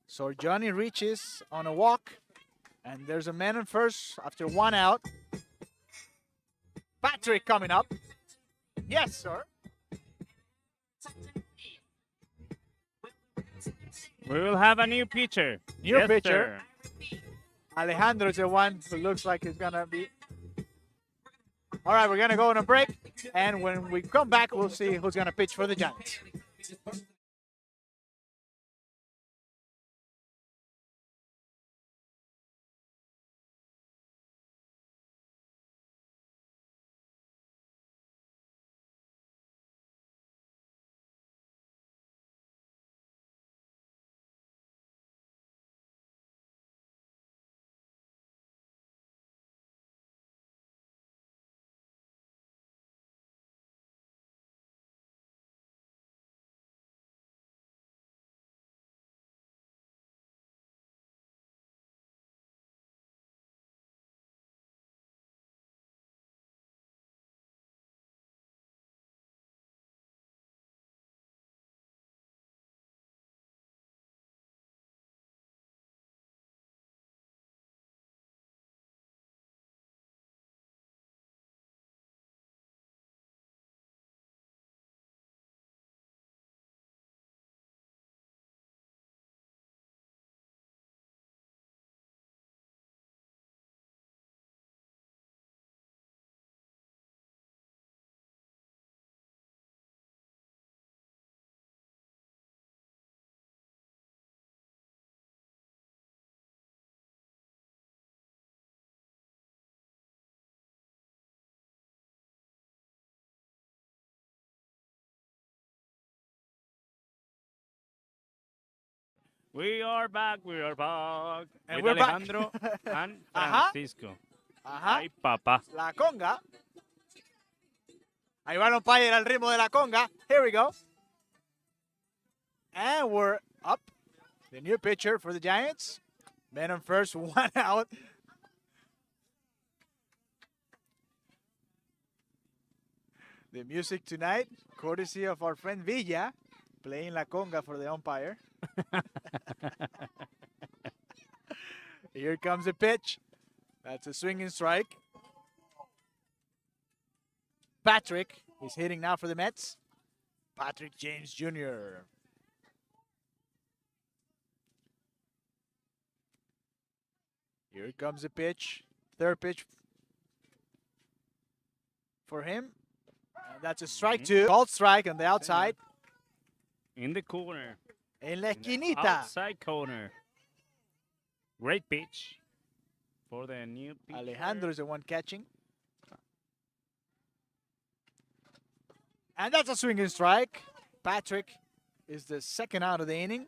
So Johnny reaches on a walk. And there's a man on first after 1 out. Patrick coming up. Yes, sir. We will have a new pitcher. New Yes, pitcher. sir. Alejandro is the one who looks like he's going to be. All right, we're going to go on a break. And when we come back, we'll see who's going to pitch for the Giants. We are back. We are back. And With we're back. Alejandro and Ajá. Francisco. Ajá. Ay, papá. La conga. Ahí va el umpire al ritmo de la conga. Here we go. And we're up. The new pitcher for the Giants. Man on first, 1 out. The music tonight, courtesy of our friend Villa, playing la conga for the umpire. Here comes the pitch. That's a swinging strike. Patrick is hitting now for the Mets. Patrick James Jr. Here comes the pitch. 3rd pitch for him. And that's a strike 2. Called strike on the outside. In the corner. En la In the esquinita. outside corner. Great pitch for the new pitcher. Alejandro is the one catching. And that's a swinging strike. Patrick is the 2nd out of the inning.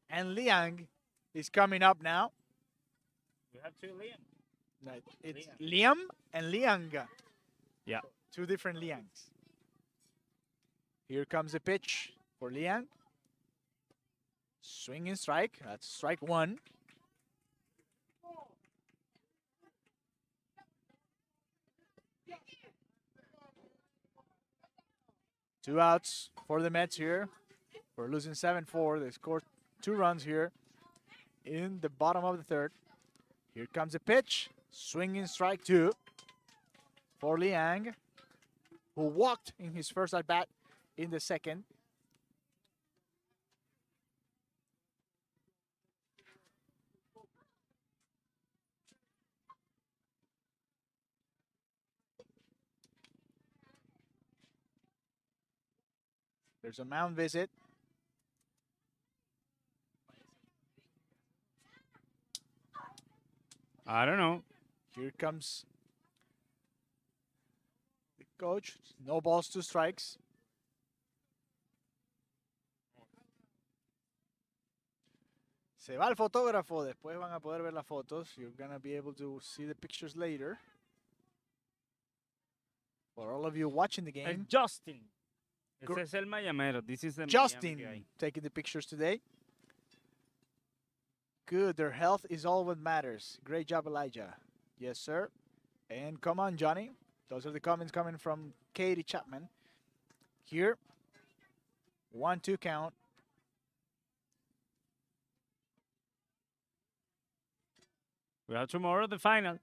And Liang is coming up now. We have 2 Liam. No, it's Liam and Liang. Yeah. 2 different Liangs. Here comes the pitch for Liang. Swinging strike. That's strike 1. Two outs for the Mets here. We're losing 7-4. They scored 2 runs here in the bottom of the 3rd. Here comes the pitch. Swinging strike 2 for Liang, who walked in his first at bat in the 2nd. There's a mound visit. I don't know. Here comes the coach. No balls, 2 strikes. Se va el fotógrafo. Después van a poder ver las fotos. You're going to be able to see the pictures later. For all of you watching the game. Justin. Gr- Ese es el Mayamero. This is the Justin Miami guy. taking the pictures today. Good. Their health is all what matters. Great job, Elijah. Yes, sir. And come on, Johnny. Those are the comments coming from Katie Chapman. Here. 1-2 count. We have tomorrow the final.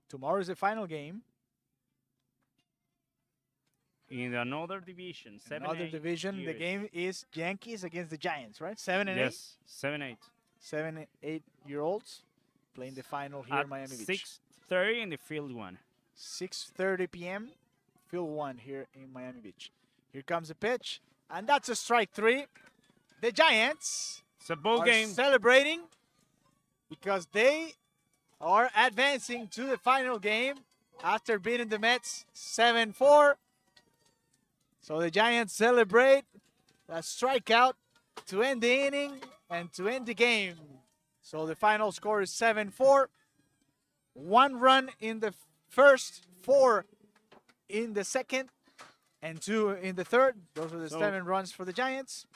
Tomorrow is the final game. In another division. Another division. The game is Yankees against the Giants, right? 7 and 8. Yes, 7-8. 7 and 8-year-olds playing the final here At in Miami Beach. 6:30 in the field 1. 6:30 p.m. Field 1 here in Miami Beach. Here comes the pitch, and that's a strike 3. The Giants It's a ball are game. celebrating because they are advancing to the final game after beating the Mets 7-4. So the Giants celebrate a strikeout to end the inning and to end the game. So the final score is 7-4. 1 run in the first, 4 in the second, and 2 in the third. Those are the So 7 runs for the Giants.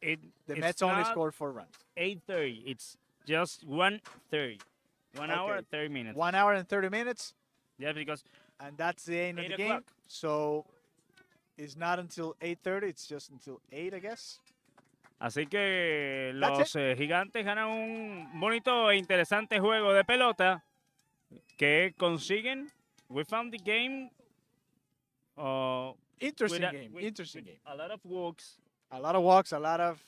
The It's Mets only not scored 4 runs. 8:30. It's just 1:30. 1 hour Okay. and 30 minutes. 1 hour and 30 minutes, Yeah, because and that's the end of 8 the game. o'clock. So it's not until 8:30. It's just until 8, I guess. así que That's los gigantes ganan un bonito e interesante juego de pelota que consiguen. We found the game Interesting with a- game. with- Interesting with game. a lot of walks. A lot of walks, a lot of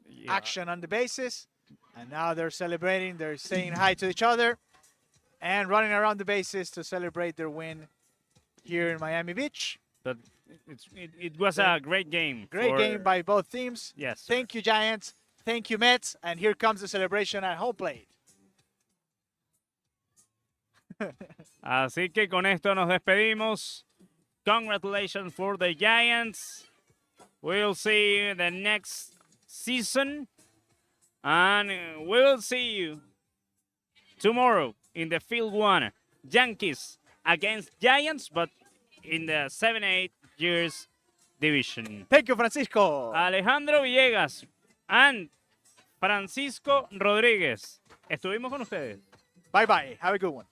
Yeah. action on the bases. And now they're celebrating. They're saying hi to each other and running around the bases to celebrate their win here in Miami Beach. But it was a great game. Great for- game by both teams. Yes. Thank you, Giants. Thank you, Mets. And here comes the celebration at home plate. Así que con esto nos despedimos. Congratulations for the Giants. We'll see you the next season. And we'll see you tomorrow in the field 1. Yankees against Giants, but in the 7-8 years division. Thank you, Francisco. Alejandro Villegas and Francisco Rodríguez. Estuvimos con ustedes. Bye-bye. Have a good one.